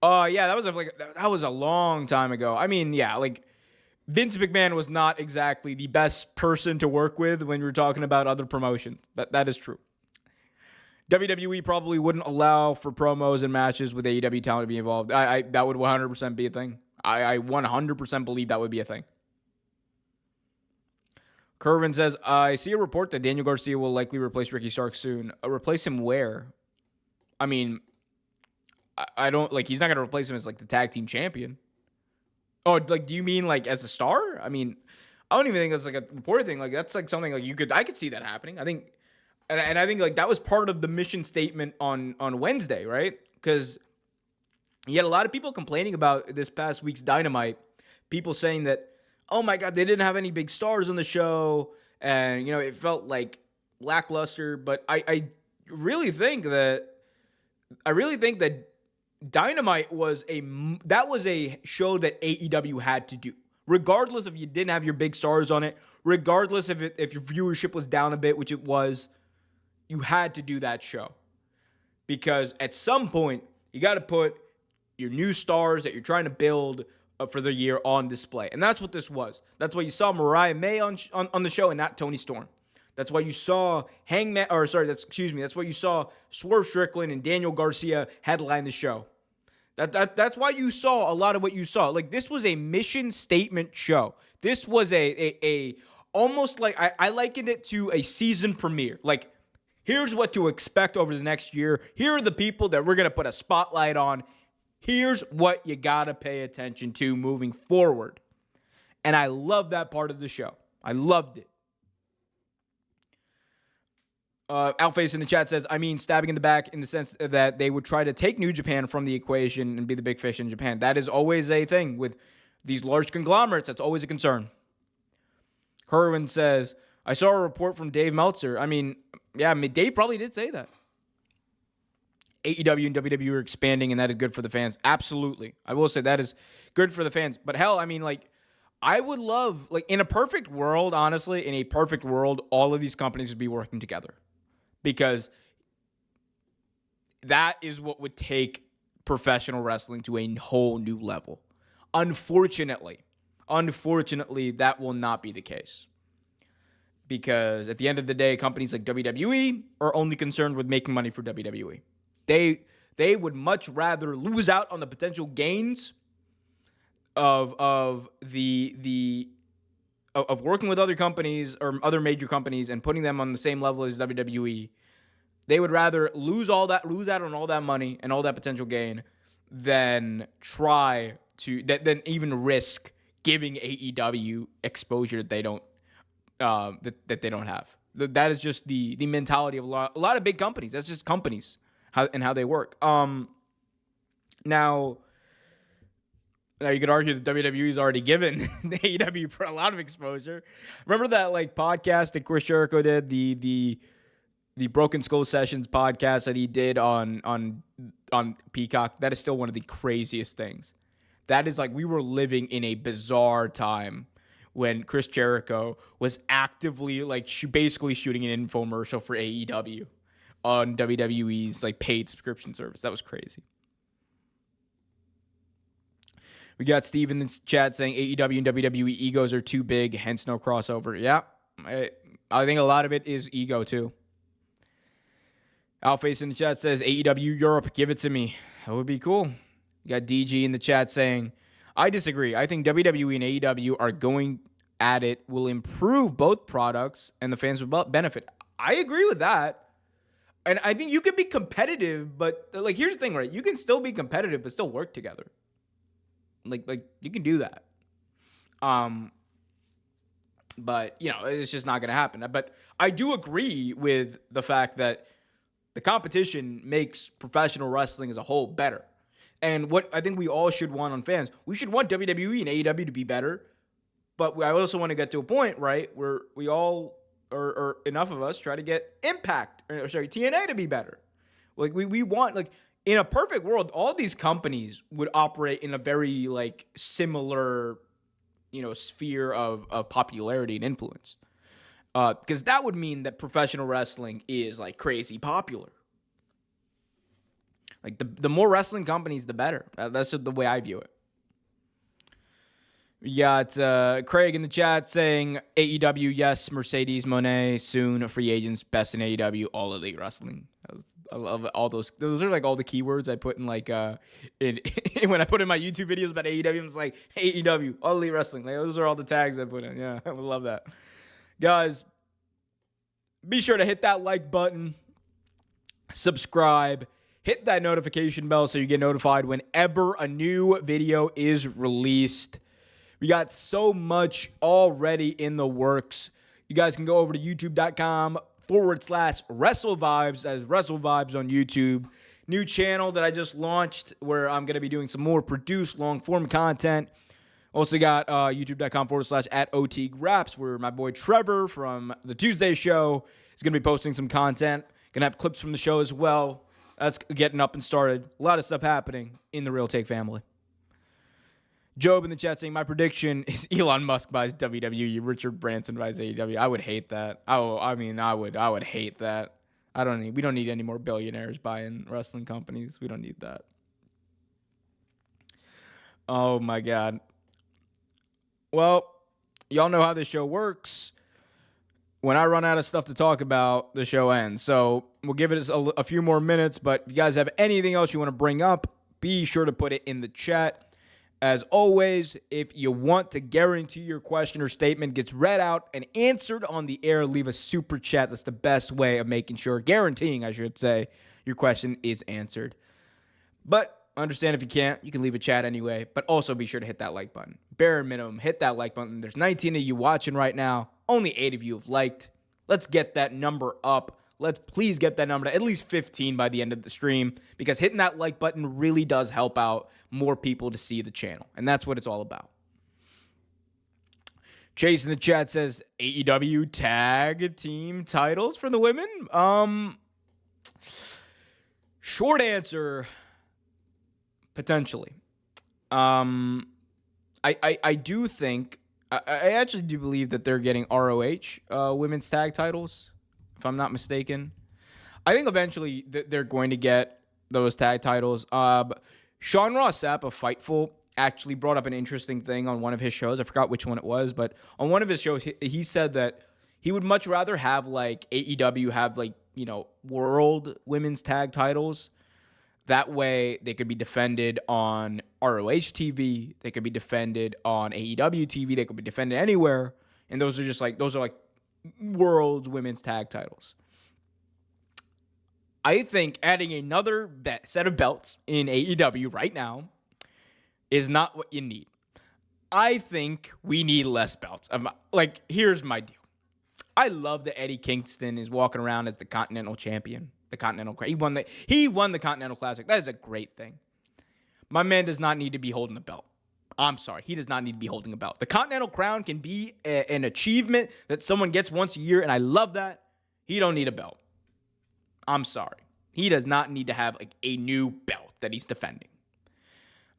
Yeah, that was a long time ago. I mean, yeah, like Vince McMahon was not exactly the best person to work with when you're talking about other promotions. That is true. WWE probably wouldn't allow for promos and matches with AEW talent to be involved. That would 100% be a thing. I 100% believe that would be a thing. Kervin says, I see a report that Daniel Garcia will likely replace Ricky Starks soon. Replace him where? I mean, I don't, like, he's not going to replace him as, like, the tag team champion. Oh, like, do you mean, like, as a star? I mean, I don't even think that's, like, a reported thing. Like, that's, like, something, like, I could see that happening. I think, and I think, like, that was part of the mission statement on Wednesday, right? Because you had a lot of people complaining about this past week's Dynamite. People saying that, oh my God, they didn't have any big stars on the show. And, it felt like lackluster. But I really think that Dynamite was a show that AEW had to do. Regardless if you didn't have your big stars on it, regardless if your viewership was down a bit, which it was, you had to do that show. Because at some point, you got to put your new stars that you're trying to build for the year on display. And that's what this was. That's why you saw Mariah May on the show and not Toni Storm. That's why you saw that's why you saw Swerve Strickland and Daniel Garcia headline the show. That's why you saw a lot of what you saw. Like, this was a mission statement show. This was a almost like, I likened it to a season premiere. Like, here's what to expect over the next year. Here are the people that we're going to put a spotlight on. Here's what you got to pay attention to moving forward. And I love that part of the show. I loved it. Outface in the chat says, I mean, stabbing in the back in the sense that they would try to take New Japan from the equation and be the big fish in Japan. That is always a thing with these large conglomerates. That's always a concern. Kerwin says, I saw a report from Dave Meltzer. I mean, Dave probably did say that. AEW and WWE are expanding, and that is good for the fans. Absolutely. I will say that is good for the fans. But hell, I mean, like, I would love, like, in a perfect world, honestly, in a perfect world, all of these companies would be working together. Because that is what would take professional wrestling to a whole new level. Unfortunately, that will not be the case. Because at the end of the day, companies like WWE are only concerned with making money for WWE. They would much rather lose out on the potential gains of working with other companies or other major companies and putting them on the same level as WWE. They would rather lose out on all that money and all that potential gain than than even risk giving AEW exposure that they don't that they don't have. That is just the mentality of a lot of big companies. That's just companies. How they work. Now you could argue that WWE's already given the AEW for a lot of exposure. Remember that podcast that Chris Jericho did, the Broken Skull Sessions podcast that he did on Peacock? That is still one of the craziest things. That is we were living in a bizarre time when Chris Jericho was actively basically shooting an infomercial for AEW. On WWE's paid subscription service. That was crazy. We got Steve in the chat saying AEW and WWE egos are too big, hence no crossover. Yeah, I think a lot of it is ego too. Alface in the chat says AEW Europe, give it to me. That would be cool. We got DG in the chat saying, I disagree. I think WWE and AEW are going at it will improve both products and the fans will benefit. I agree with that. And I think you can be competitive, but like, here's the thing, right? You can still be competitive, but still work together. Like you can do that. But it's just not going to happen. But I do agree with the fact that the competition makes professional wrestling as a whole better. And what I think we all should want on fans, we should want WWE and AEW to be better. But I also want to get to a point, right, where we all, or enough of us, try to get TNA to be better. Like we want, like, in a perfect world, all these companies would operate in a very like similar, sphere of popularity and influence. Because that would mean that professional wrestling is like crazy popular. Like the more wrestling companies, the better. That's the way I view it. We got Craig in the chat saying AEW, yes, Mercedes Moné, soon free agents, best in AEW, all elite wrestling. I love all those. Those are like all the keywords I put in like when I put in my YouTube videos about AEW. It's like AEW, all elite wrestling. Like, those are all the tags I put in. Yeah, I would love that. Guys, be sure to hit that like button, subscribe, hit that notification bell so you get notified whenever a new video is released. We got so much already in the works. You guys can go over to youtube.com/WrestleVibes as WrestleVibes on YouTube. New channel that I just launched where I'm going to be doing some more produced long-form content. Also got youtube.com/@OTGraps where my boy Trevor from the Tuesday show is going to be posting some content. Going to have clips from the show as well. That's getting up and started. A lot of stuff happening in the Real Take family. Job in the chat saying, my prediction is Elon Musk buys WWE, Richard Branson buys AEW. I would hate that. I would hate that. We don't need any more billionaires buying wrestling companies. We don't need that. Oh my God. Well, y'all know how this show works. When I run out of stuff to talk about, the show ends. So we'll give it a few more minutes, but if you guys have anything else you want to bring up, be sure to put it in the chat. As always, if you want to guarantee your question or statement gets read out and answered on the air, leave a super chat. That's the best way of making sure, guaranteeing, I should say, your question is answered. But understand if you can't, you can leave a chat anyway. But also be sure to hit that like button. Bare minimum, hit that like button. There's 19 of you watching right now. Only 8 of you have liked. Let's get that number up. Let's please get that number to at least 15 by the end of the stream, because hitting that like button really does help out more people to see the channel. And that's what it's all about. Chase in the chat says AEW tag team titles for the women. Short answer, potentially. I do think, I actually do believe that they're getting ROH women's tag titles, if I'm not mistaken. I think eventually they're going to get those tag titles. Sean Ross Sapp of Fightful actually brought up an interesting thing on one of his shows. I forgot which one it was, but on one of his shows, he said that he would much rather have like AEW have like, world women's tag titles. That way they could be defended on ROH TV. They could be defended on AEW TV. They could be defended anywhere. And those are like world women's tag titles. I think adding another set of belts in AEW right now is not what you need. I think we need less belts. Here's my deal. I love that Eddie Kingston is walking around as the Continental Champion. He won the Continental Classic. That is a great thing. My man does not need to be holding a belt. I'm sorry. He does not need to be holding a belt. The Continental Crown can be an achievement that someone gets once a year, and I love that. He don't need a belt. I'm sorry. He does not need to have like a new belt that he's defending.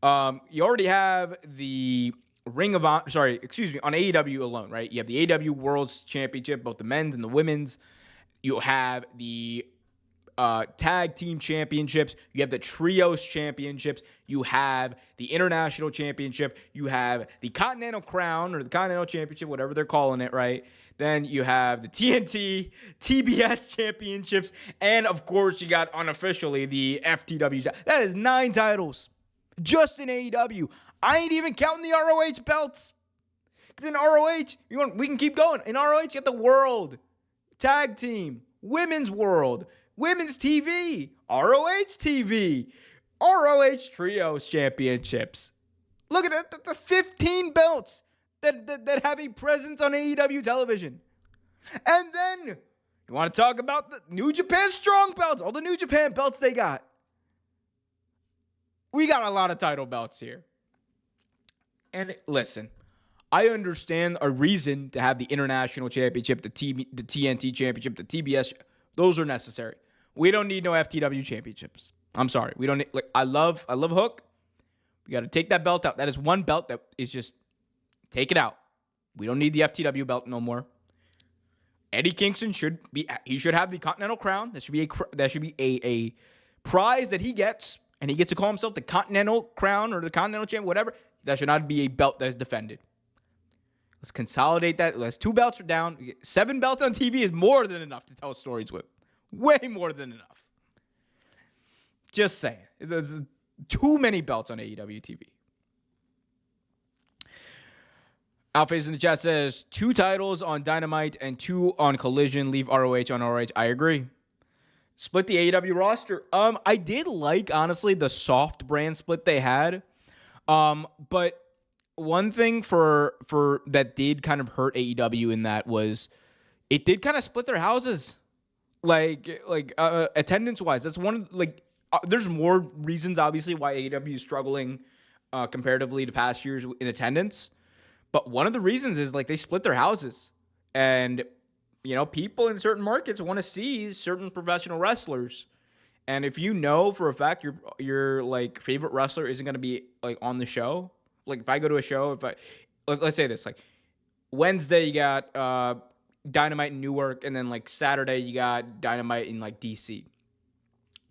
You already have the Ring of Honor, on AEW alone, right? You have the AEW World Championship, both the men's and the women's. You have the tag team championships. You have the trios championships. You have the international championship. You have the Continental Crown or the Continental Championship, whatever they're calling it, right? Then you have the TNT, TBS championships. And of course, you got unofficially the FTW. That is 9 titles just in AEW. I ain't even counting the ROH belts. Because in ROH, we can keep going. In ROH, you got the World Tag Team, Women's World, Women's TV, ROH TV, ROH Trios Championships. Look at that, the 15 belts that have a presence on AEW television. And then you want to talk about the New Japan Strong belts, all the New Japan belts they got. We got a lot of title belts here. And listen, I understand a reason to have the International Championship, the TNT Championship, the TBS. Those are necessary. We don't need no FTW championships. I'm sorry. We don't need, I love Hook. We got to take that belt out. That is one belt that is just, take it out. We don't need the FTW belt no more. Eddie Kingston should have the Continental Crown. That should be a prize that he gets, and he gets to call himself the Continental Crown or the Continental Champion, whatever. That should not be a belt that is defended. Let's consolidate that. Let's 2 belts are down. 7 belts on TV is more than enough to tell stories with. Way more than enough. Just saying. There's too many belts on AEW TV. Outface in the chat says 2 titles on Dynamite and 2 on Collision. Leave ROH on ROH. I agree. Split the AEW roster. I did like, honestly, the soft brand split they had. But one thing for that did kind of hurt AEW in that was it did kind of split their houses. Like attendance wise. That's one there's more reasons obviously why AEW is struggling comparatively to past years in attendance. But one of the reasons is they split their houses, and people in certain markets want to see certain professional wrestlers. And if you know for a fact your favorite wrestler isn't going to be on the show, if I go to a show, let's say this, Wednesday you got Dynamite in Newark, and then Saturday you got Dynamite in DC.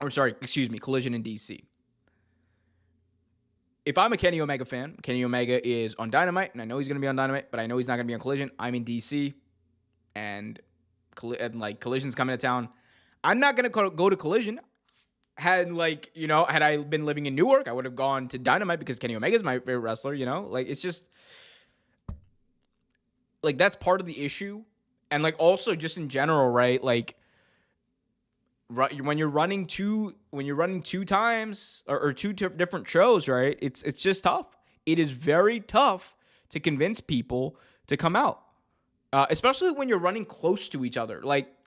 Or sorry, excuse me, Collision in DC. If I'm a Kenny Omega fan, Kenny Omega is on Dynamite, and I know he's going to be on Dynamite, but I know he's not going to be on Collision. I'm in DC, and Collision's coming to town. I'm not going to go to Collision. Had I been living in Newark, I would have gone to Dynamite because Kenny Omega is my favorite wrestler. It's just that's part of the issue, and also just in general, right? When you're running 2 times or 2 different shows, right? It's just tough. It is very tough to convince people to come out, especially when you're running close to each other.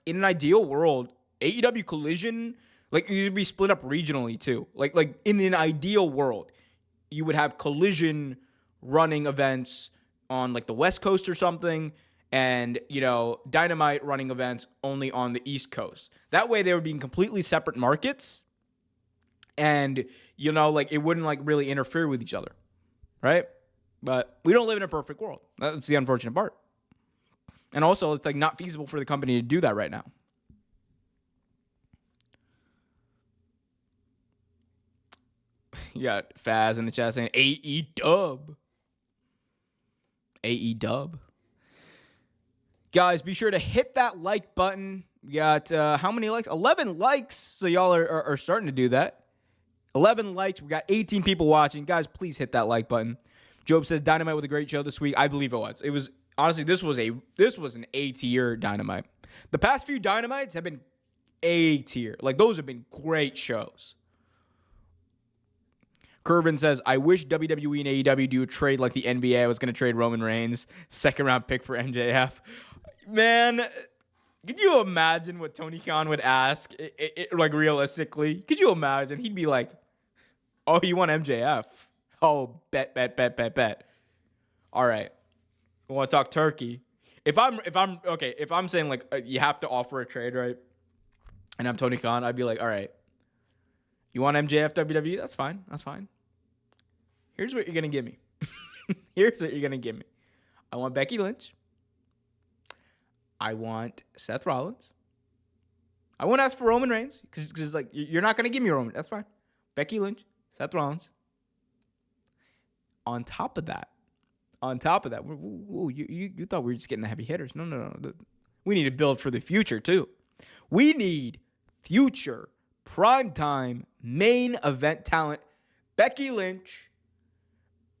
In an ideal world, AEW Collision, these would be split up regionally too. In an ideal world, you would have Collision running events on the West Coast or something, and Dynamite running events only on the East Coast. That way they would be in completely separate markets, and it wouldn't really interfere with each other, right? But we don't live in a perfect world. That's the unfortunate part. And also it's not feasible for the company to do that right now. You got Faz in the chat saying AEW. Guys, be sure to hit that like button. We got how many likes? 11 likes. So y'all are starting to do that. 11 likes. We got 18 people watching. Guys, please hit that like button. Job says Dynamite was a great show this week. I believe it was. It was honestly this was an A tier Dynamite. The past few Dynamites have been A tier. Those have been great shows. Curvin says, I wish WWE and AEW do a trade like the NBA. I was going to trade Roman Reigns, 2nd round pick for MJF. Man, could you imagine what Tony Khan would ask? Realistically, could you imagine? He'd be like, "Oh, you want MJF? Oh, bet. All right, we want to talk turkey." If I'm saying you have to offer a trade, right? And I'm Tony Khan, I'd be like, "All right, you want MJF WWE? That's fine. Here's what you're gonna give me. I want Becky Lynch. I want Seth Rollins. I won't ask for Roman Reigns because you're not going to give me Roman. That's fine. Becky Lynch, Seth Rollins. On top of that, you thought we were just getting the heavy hitters. No. We need to build for the future too. We need future primetime main event talent. Becky Lynch,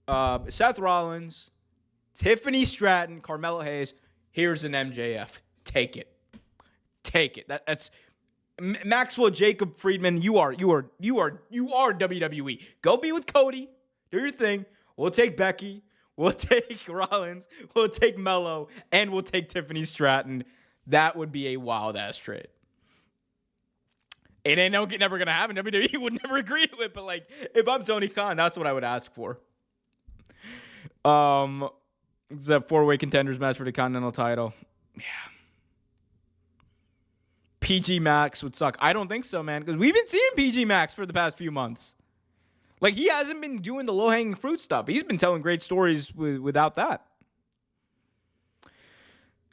Seth Rollins, Tiffany Stratton, Carmelo Hayes. Here's an MJF. Take it. That's Maxwell Jacob Friedman, you are WWE. Go be with Cody. Do your thing. We'll take Becky. We'll take Rollins. We'll take Mello. And we'll take Tiffany Stratton. That would be a wild-ass trade. It ain't never going to happen. WWE would never agree to it. But, like, if I'm Tony Khan, that's what I would ask for. It's a 4-way contenders match for the Continental title. Yeah. PG Max would suck. I don't think so, man. Because we've been seeing PG Max for the past few months. Like, he hasn't been doing the low-hanging fruit stuff. He's been telling great stories without that.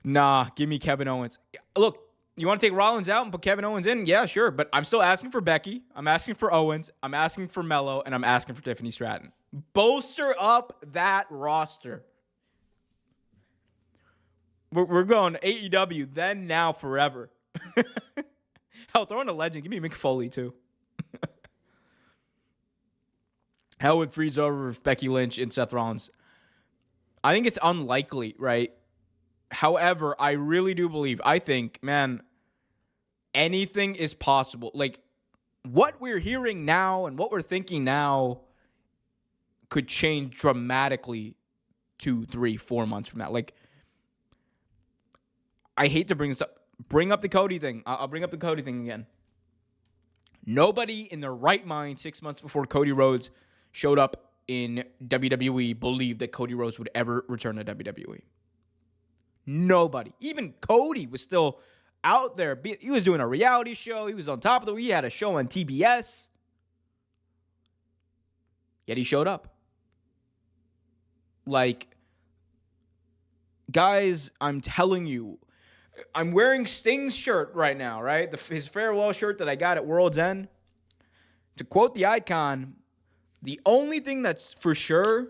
Nah, give me Kevin Owens. Look, you want to take Rollins out and put Kevin Owens in? Yeah, sure. But I'm still asking for Becky. I'm asking for Owens. I'm asking for Mello. And I'm asking for Tiffany Stratton. Bolster up that roster. We're going AEW, then, now, forever. Hell, throw in a legend. Give me Mick Foley, too. Hell would freeze over with Becky Lynch and Seth Rollins. I think it's unlikely, right? However, I really do believe, I think, man, anything is possible. Like, what we're hearing now and what we're thinking now could change dramatically 2, 3, 4 months from now. Like, I hate to bring this up. Bring up the Cody thing. I'll bring up the Cody thing again. Nobody in their right mind 6 months before Cody Rhodes showed up in WWE believed that Cody Rhodes would ever return to WWE. Nobody. Even Cody was still out there. He was doing a reality show. He was on top of he had a show on TBS. Yet he showed up. Like, guys, I'm telling you, I'm wearing Sting's shirt right now, right? His farewell shirt that I got at World's End. To quote the icon, the only thing that's for sure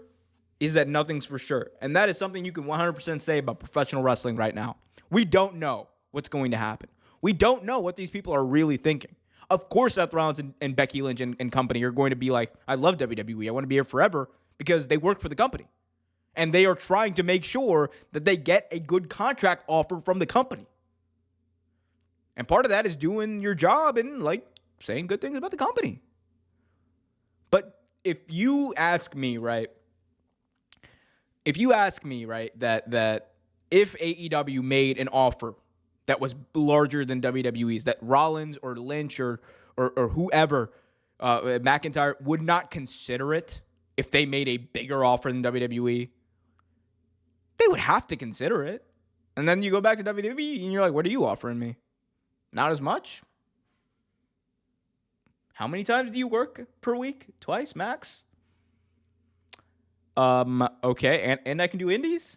is that nothing's for sure. And that is something you can 100% say about professional wrestling right now. We don't know what's going to happen. We don't know what these people are really thinking. Of course, Seth Rollins and Becky Lynch and company are going to be like, I love WWE. I want to be here forever because they work for the company. And they are trying to make sure that they get a good contract offer from the company. And part of that is doing your job and, like, saying good things about the company. But if you ask me, right, that if AEW made an offer that was larger than WWE's, that Rollins or Lynch or whoever, McIntyre, would not consider it if they made a bigger offer than WWE, they would have to consider it. And then you go back to WWE and you're like, what are you offering me? Not as much? How many times do you work per week? Twice, max? Okay, and I can do indies?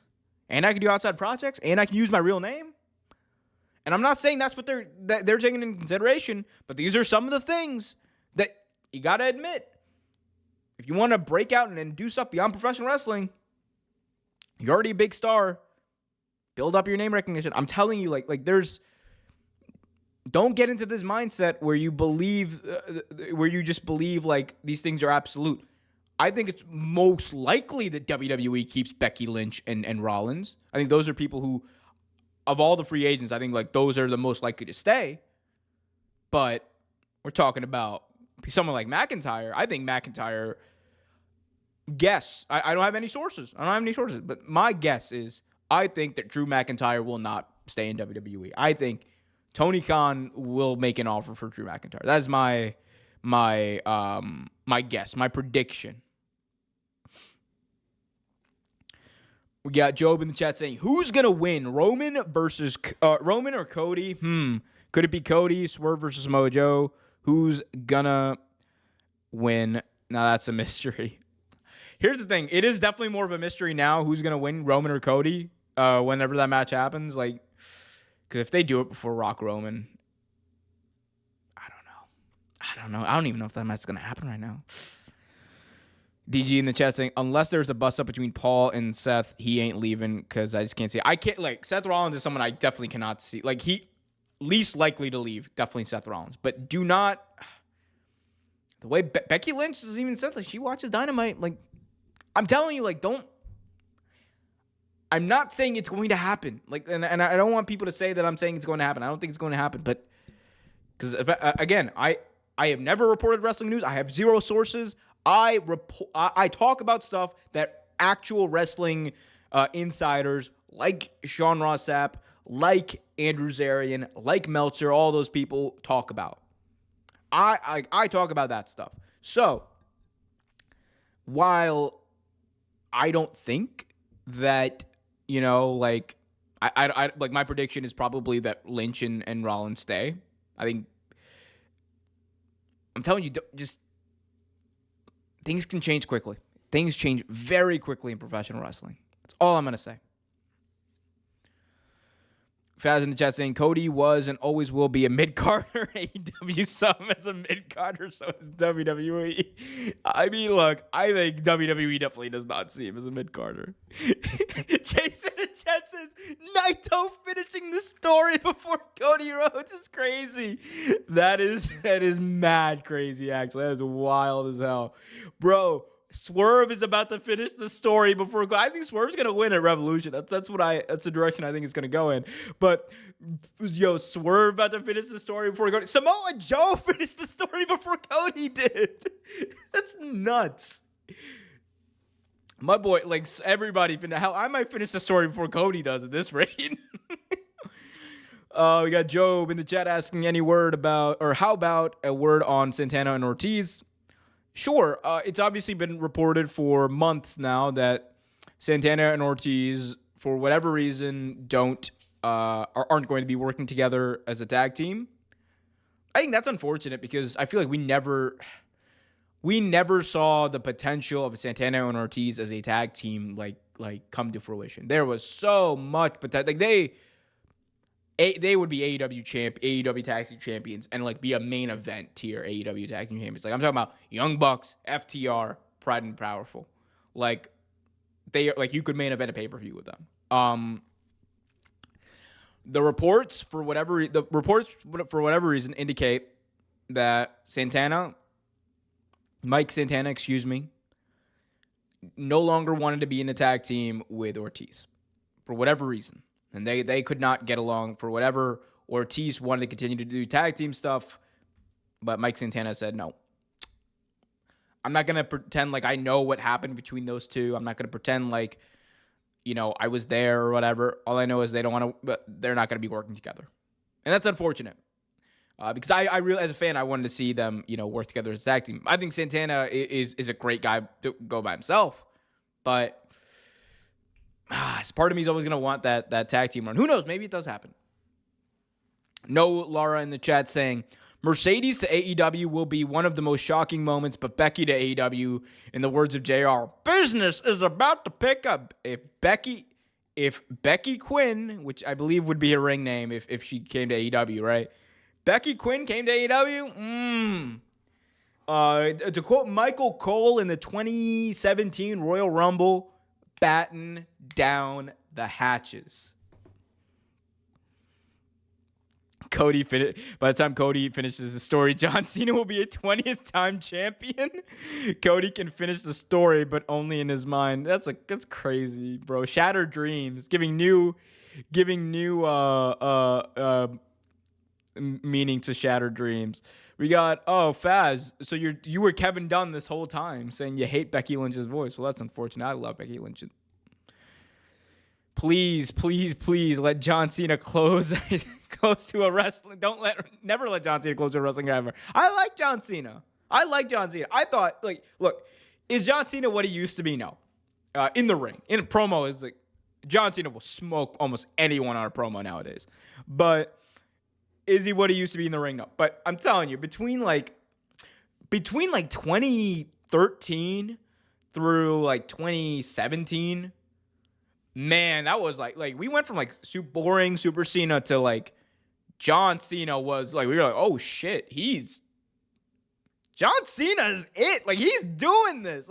And I can do outside projects? And I can use my real name? And I'm not saying that's what they're taking into consideration, but these are some of the things that you got to admit. If you want to break out and do stuff beyond professional wrestling, you're already a big star. Build up your name recognition. I'm telling you, like there's... Don't get into this mindset where you believe, where you just believe like these things are absolute. I think it's most likely that WWE keeps Becky Lynch and Rollins. I think those are people who, of all the free agents, I think like those are the most likely to stay. But we're talking about someone like McIntyre. I think McIntyre, guess, I don't have any sources. But my guess is I think that Drew McIntyre will not stay in WWE. I think Tony Khan will make an offer for Drew McIntyre. That is my guess, my prediction. We got Job in the chat saying, "Who's gonna win, Roman or Cody? Could it be Cody? Swerve versus Mojo? Who's gonna win?" Now that's a mystery. Here's the thing: it is definitely more of a mystery now. Who's gonna win, Roman or Cody? Whenever that match happens, like. Because if they do it before Rock Roman, I don't know. I don't even know if that match is going to happen right now. DG in the chat saying, unless there's a bust up between Paul and Seth, he ain't leaving because I just can't see it. I can't, like, Seth Rollins is someone I definitely cannot see. Like, he least likely to leave, definitely Seth Rollins. But do not, the way Becky Lynch has even said, like, she watches Dynamite. Like, I'm telling you, like, don't. I'm not saying it's going to happen. Like, and I don't want people to say that I'm saying it's going to happen. I don't think it's going to happen. But Because again, I have never reported wrestling news. I have zero sources. I talk about stuff that actual wrestling insiders like Sean Ross Sapp, like Andrew Zarian, like Meltzer, all those people talk about. I talk about that stuff. So while I don't think that, like I like, my prediction is probably that Lynch and Rollins stay. I think, I'm telling you, just things can change quickly. Things change very quickly in professional wrestling. That's all I'm going to say. Faz in the chat saying Cody was and always will be a mid-carder. AEW saw him as a mid-carder, so is WWE. I mean, look, I think WWE definitely does not see him as a mid-carder. Jason in the chat says Naito finishing the story before Cody Rhodes is crazy. That is mad crazy, actually. That is wild as hell. Bro, Swerve is about to finish the story before. I think Swerve's gonna win at Revolution. That's the direction I think it's gonna go in. But Swerve about to finish the story before Cody. Samoa Joe finished the story before Cody did. That's nuts. My boy, like, everybody, hell, I might finish the story before Cody does at this rate. We got Job in the chat asking any word about, or how about a word on Santana and Ortiz? Sure, it's obviously been reported for months now that Santana and Ortiz, for whatever reason, aren't going to be working together as a tag team. I think that's unfortunate because I feel like we never saw the potential of Santana and Ortiz as a tag team like come to fruition. There was so much potential. Like they would be AEW tag team champions and like be a main event tier AEW tag team champions. Like, I'm talking about Young Bucks, FTR, Pride and Powerful. Like, you could main event a pay-per-view with them. The reports for whatever reason indicate that Mike Santana, no longer wanted to be in a tag team with Ortiz for whatever reason. And they could not get along for whatever. Ortiz wanted to continue to do tag team stuff, but Mike Santana said, no. I'm not going to pretend like I know what happened between those two. I'm not going to pretend like, I was there or whatever. All I know is they're not going to be working together. And that's unfortunate. Because I really, as a fan, I wanted to see them, work together as a tag team. I think Santana is a great guy to go by himself, but part of me is always going to want that tag team run. Who knows? Maybe it does happen. No Laura in the chat saying, Mercedes to AEW will be one of the most shocking moments, but Becky to AEW, in the words of JR, business is about to pick up. If Becky Quinn, which I believe would be her ring name if she came to AEW, right? Becky Quinn came to AEW? To quote Michael Cole in the 2017 Royal Rumble, batten down the hatches. By the time Cody finishes the story, John Cena will be a 20th time champion. Cody can finish the story, but only in his mind. That's crazy, bro. Shattered dreams, giving new meaning to shattered dreams. We got, Faz. So you were Kevin Dunn this whole time, saying you hate Becky Lynch's voice. Well, that's unfortunate. I love Becky Lynch. Please, please, please let John Cena close to a wrestling. Never let John Cena close to a wrestling guy ever. I like John Cena. I thought, look, is John Cena what he used to be? No. In the ring, in a promo, is like John Cena will smoke almost anyone on a promo nowadays. But is he what he used to be in the ring? No. But I'm telling you, between 2013 through 2017. Man, that was like we went from boring Super Cena to John Cena was we were oh shit, John Cena is it. He's doing this.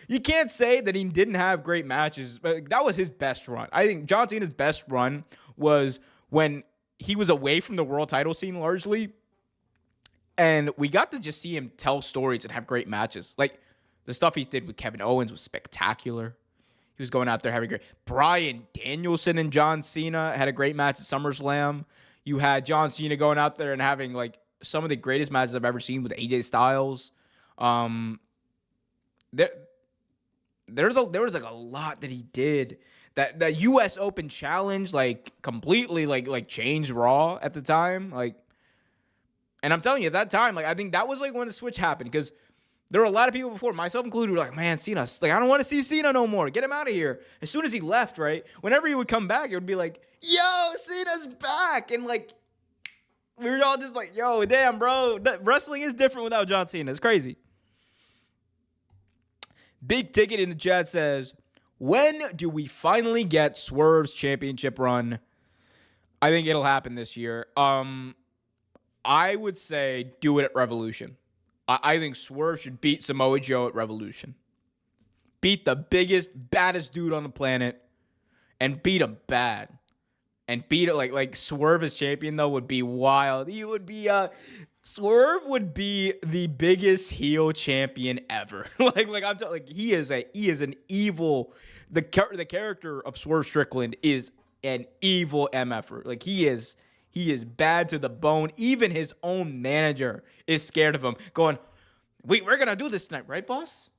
You can't say that he didn't have great matches, but that was his best run. I think John Cena's best run was when he was away from the world title scene largely, and we got to just see him tell stories and have great matches. The stuff he did with Kevin Owens was spectacular. He was going out there having great. Bryan Danielson and John Cena had a great match at SummerSlam. You had John Cena going out there and having like some of the greatest matches I've ever seen with AJ Styles. There, there was like a lot that he did. That U.S. Open challenge like completely like changed Raw at the time. Like, and I'm telling you, at that time, like I think that was like when the switch happened because there were a lot of people before, myself included, who were like, man, Cena, like I don't want to see Cena no more. Get him out of here. As soon as he left, right, whenever he would come back, it would be like, yo, Cena's back, and like we were all just like, yo, damn, bro, wrestling is different without John Cena. It's crazy. Big Ticket in the chat says, when do we finally get Swerve's championship run? I think it'll happen this year. I would say do it at Revolution. I think Swerve should beat Samoa Joe at Revolution. Beat the biggest, baddest dude on the planet and beat him bad. And beat it like Swerve as champion, though, would be wild. He would be Swerve would be the biggest heel champion ever. I'm telling, he is an evil. The character of Swerve Strickland is an evil MFer. Like he is bad to the bone. Even his own manager is scared of him. Going, we're gonna do this tonight, right, boss?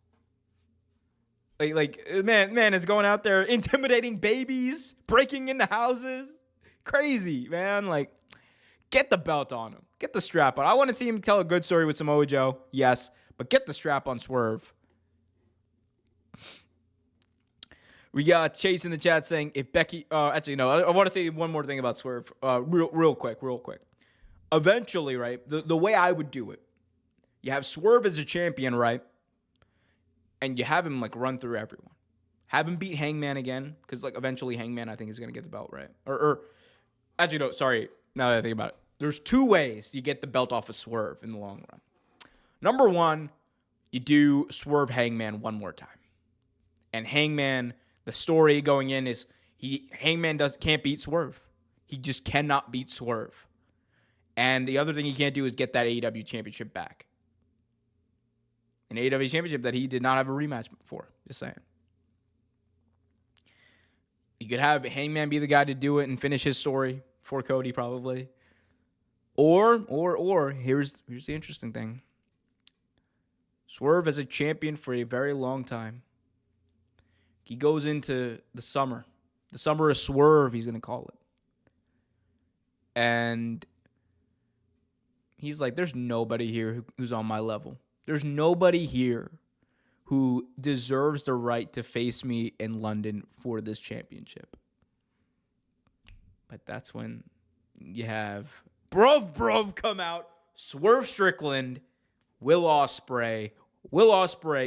Man is going out there intimidating babies, breaking into houses. Crazy, man. Like, get the belt on him. Get the strap on. I want to see him tell a good story with Samoa Joe. Yes, but get the strap on Swerve. We got Chase in the chat saying if Becky. Actually, no. I want to say one more thing about Swerve. Real quick. Eventually, right? The way I would do it, you have Swerve as a champion, right? And you have him like run through everyone. Have him beat Hangman again, because like eventually Hangman I think is gonna get the belt, right? Or actually no, sorry. Now that I think about it, there's two ways you get the belt off of Swerve in the long run. Number one, you do Swerve Hangman one more time, and Hangman. The story going in is Hangman can't beat Swerve. He just cannot beat Swerve. And the other thing he can't do is get that AEW championship back. An AEW championship that he did not have a rematch for. Just saying. You could have Hangman be the guy to do it and finish his story for Cody probably. Or here's the interesting thing. Swerve as a champion for a very long time. He goes into the summer. The summer of Swerve, he's going to call it. And he's like, there's nobody here who's on my level. There's nobody here who deserves the right to face me in London for this championship. But that's when you have Bruv come out, Swerve Strickland, Will Ospreay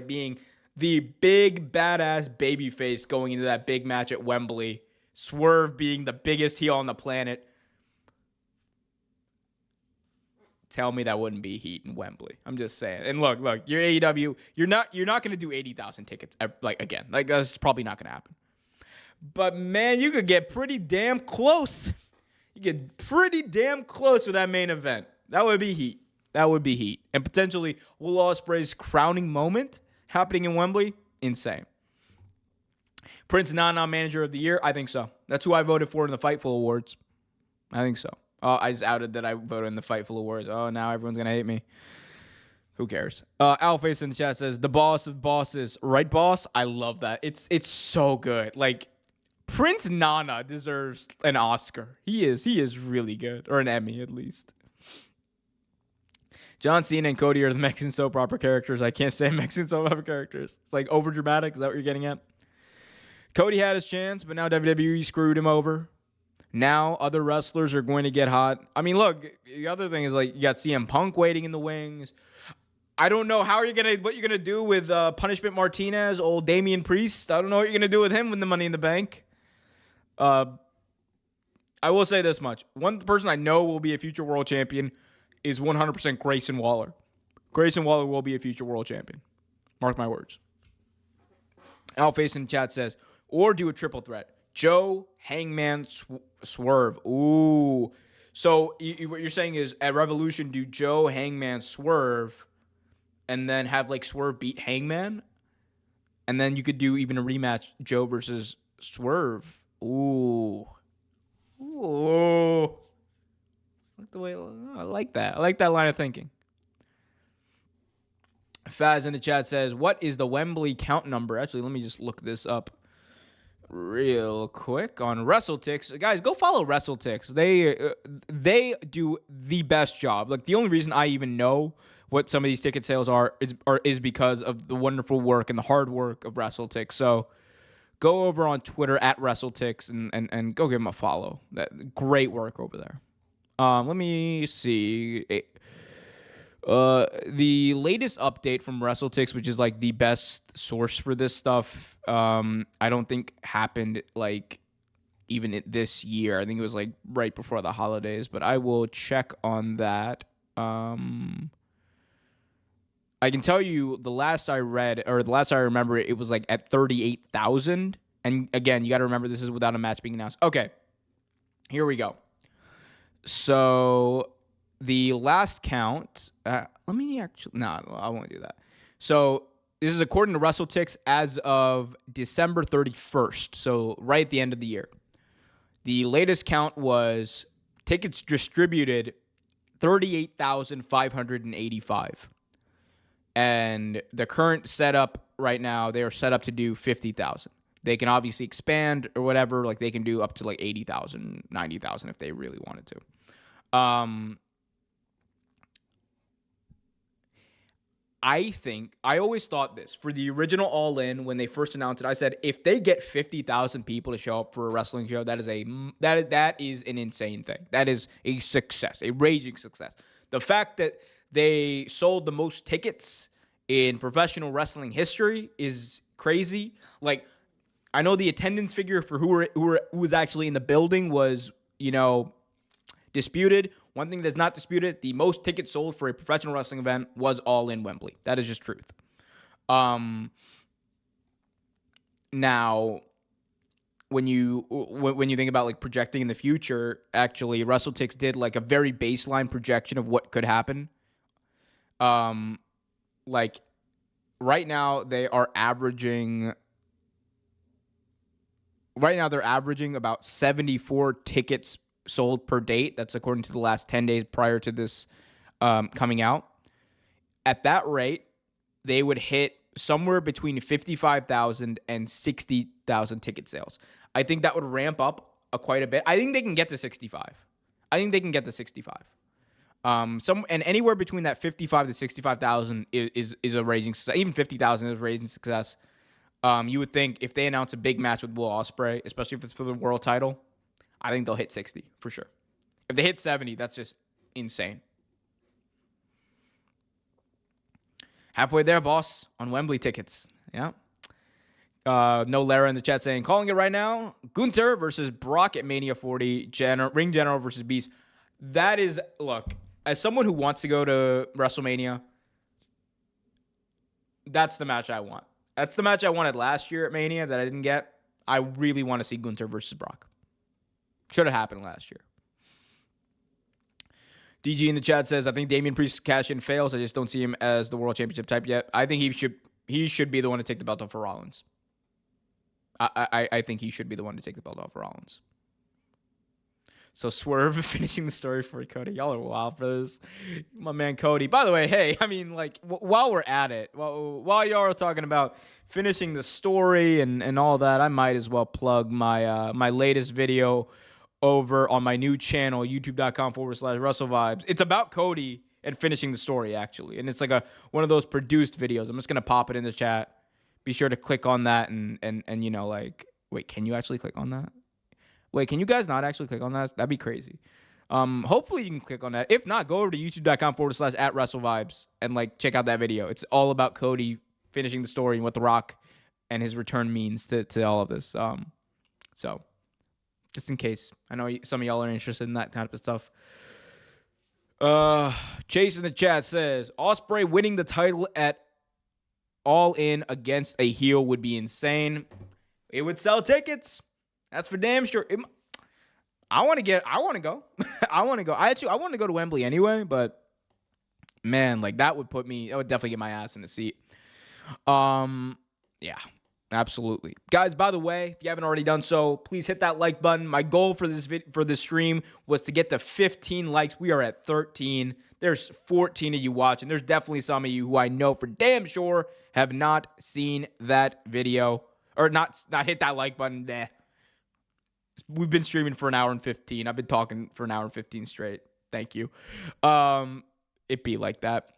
being the big badass babyface going into that big match at Wembley. Swerve being the biggest heel on the planet. Tell me that wouldn't be heat in Wembley. I'm just saying. And look, you're AEW. You're not going to do 80,000 tickets again. Like that's probably not going to happen. But man, you could get pretty damn close. You get pretty damn close with that main event. That would be heat. And potentially Will Ospreay's crowning moment happening in Wembley, insane. Prince Nana Manager of the Year, I think so. That's who I voted for in the Fightful Awards. I think so. Oh, I just outed that I voted in the Fightful Awards. Oh, now everyone's going to hate me. Who cares? Alface in the chat says, the boss of bosses. Right, boss? I love that. It's so good. Like, Prince Nana deserves an Oscar. He is really good. Or an Emmy, at least. John Cena and Cody are the Mexican soap opera characters. I can't say Mexican soap opera characters. It's like over dramatic. Is that what you're getting at? Cody had his chance, but now WWE screwed him over. Now other wrestlers are going to get hot. I mean, look, the other thing is like you got CM Punk waiting in the wings. I don't know what you're gonna do with Punishment Martinez, old Damian Priest. I don't know what you're gonna do with him with the Money in the Bank. I will say this much: one person I know will be a future world champion is 100% Grayson Waller. Grayson Waller will be a future world champion. Mark my words. Alface in the chat says, or do a triple threat. Joe, Hangman, Swerve. Ooh. So what you're saying is at Revolution, do Joe, Hangman, Swerve, and then have like Swerve beat Hangman? And then you could do even a rematch, Joe versus Swerve. Ooh. I like that. I like that line of thinking. Faz in the chat says, what is the Wembley count number? Actually, let me just look this up real quick on WrestleTix. Guys, go follow WrestleTix. They do the best job. Like, the only reason I even know what some of these ticket sales is because of the wonderful work and the hard work of WrestleTix. So go over on Twitter at WrestleTix and go give them a follow. That great work over there. Let me see. The latest update from WrestleTix, which is like the best source for this stuff, I don't think happened like even this year. I think it was like right before the holidays, but I will check on that. I can tell you the last I read, or the last I remember, it was like at 38,000. And again, you got to remember this is without a match being announced. Okay, here we go. So the last count, I won't do that. So this is according to WrestleTix as of December 31st. So right at the end of the year. The latest count was tickets distributed 38,585. And the current setup right now, they are set up to do 50,000. They can obviously expand or whatever. Like, they can do up to like 80,000, 90,000 if they really wanted to. I always thought this. For the original All In, when they first announced it, I said, if they get 50,000 people to show up for a wrestling show, that is an insane thing. That is a success, a raging success. The fact that they sold the most tickets in professional wrestling history is crazy. Like, I know the attendance figure for who was actually in the building was, disputed. One thing that's not disputed, the most tickets sold for a professional wrestling event was All In Wembley. That is just truth. Now, when you think about like projecting in the future, actually, WrestleTix did like a very baseline projection of what could happen. Like right now they're averaging about 74 tickets sold per date. That's according to the last 10 days prior to this coming out. At that rate, they would hit somewhere between 55,000 and 60,000 ticket sales. I think that would ramp up quite a bit. I think they can get to 65. And anywhere between that 55 to 65,000 is a raging success. Even 50,000 is a raging success. You would think if they announce a big match with Will Ospreay, especially if it's for the world title, I think they'll hit 60 for sure. If they hit 70, that's just insane. Halfway there, boss, on Wembley tickets. Yeah. No Lara in the chat saying, calling it right now, Gunther versus Brock at Mania 40, Ring General versus Beast. That is, look, as someone who wants to go to WrestleMania, that's the match I want. That's the match I wanted last year at Mania that I didn't get. I really want to see Gunther versus Brock. Should have happened last year. DG in the chat says, I think Damian Priest's cash-in fails. I just don't see him as the World Championship type yet. I think he should be the one to take the belt off for Rollins. I think he should be the one to take the belt off for Rollins. So Swerve finishing the story for Cody. Y'all are wild for this. My man Cody. By the way, hey, I mean, like, while we're at it, while y'all are talking about finishing the story and all that, I might as well plug my latest video over on my new channel, youtube.com/WrestleVibes. It's about Cody and finishing the story, actually. And it's like one of those produced videos. I'm just going to pop it in the chat. Be sure to click on that and wait, can you actually click on that? Wait, can you guys not actually click on that? That'd be crazy. Hopefully you can click on that. If not, go over to youtube.com/@WrestleVibes and check out that video. It's all about Cody finishing the story and what The Rock and his return means to all of this. So just in case. I know some of y'all are interested in that type of stuff. Chase in the chat says, Ospreay winning the title at All In against a heel would be insane. It would sell tickets. That's for damn sure. I want to go. I want to go. I want to go to Wembley anyway, but man, that would definitely get my ass in the seat. Yeah. Absolutely. Guys, by the way, if you haven't already done so, please hit that like button. My goal for this stream was to get to 15 likes. We are at 13. There's 14 of you watching. There's definitely some of you who I know for damn sure have not seen that video or not hit that like button. Nah. We've been streaming for an hour and 15. I've been talking for an hour and 15 straight. Thank you. It be like that.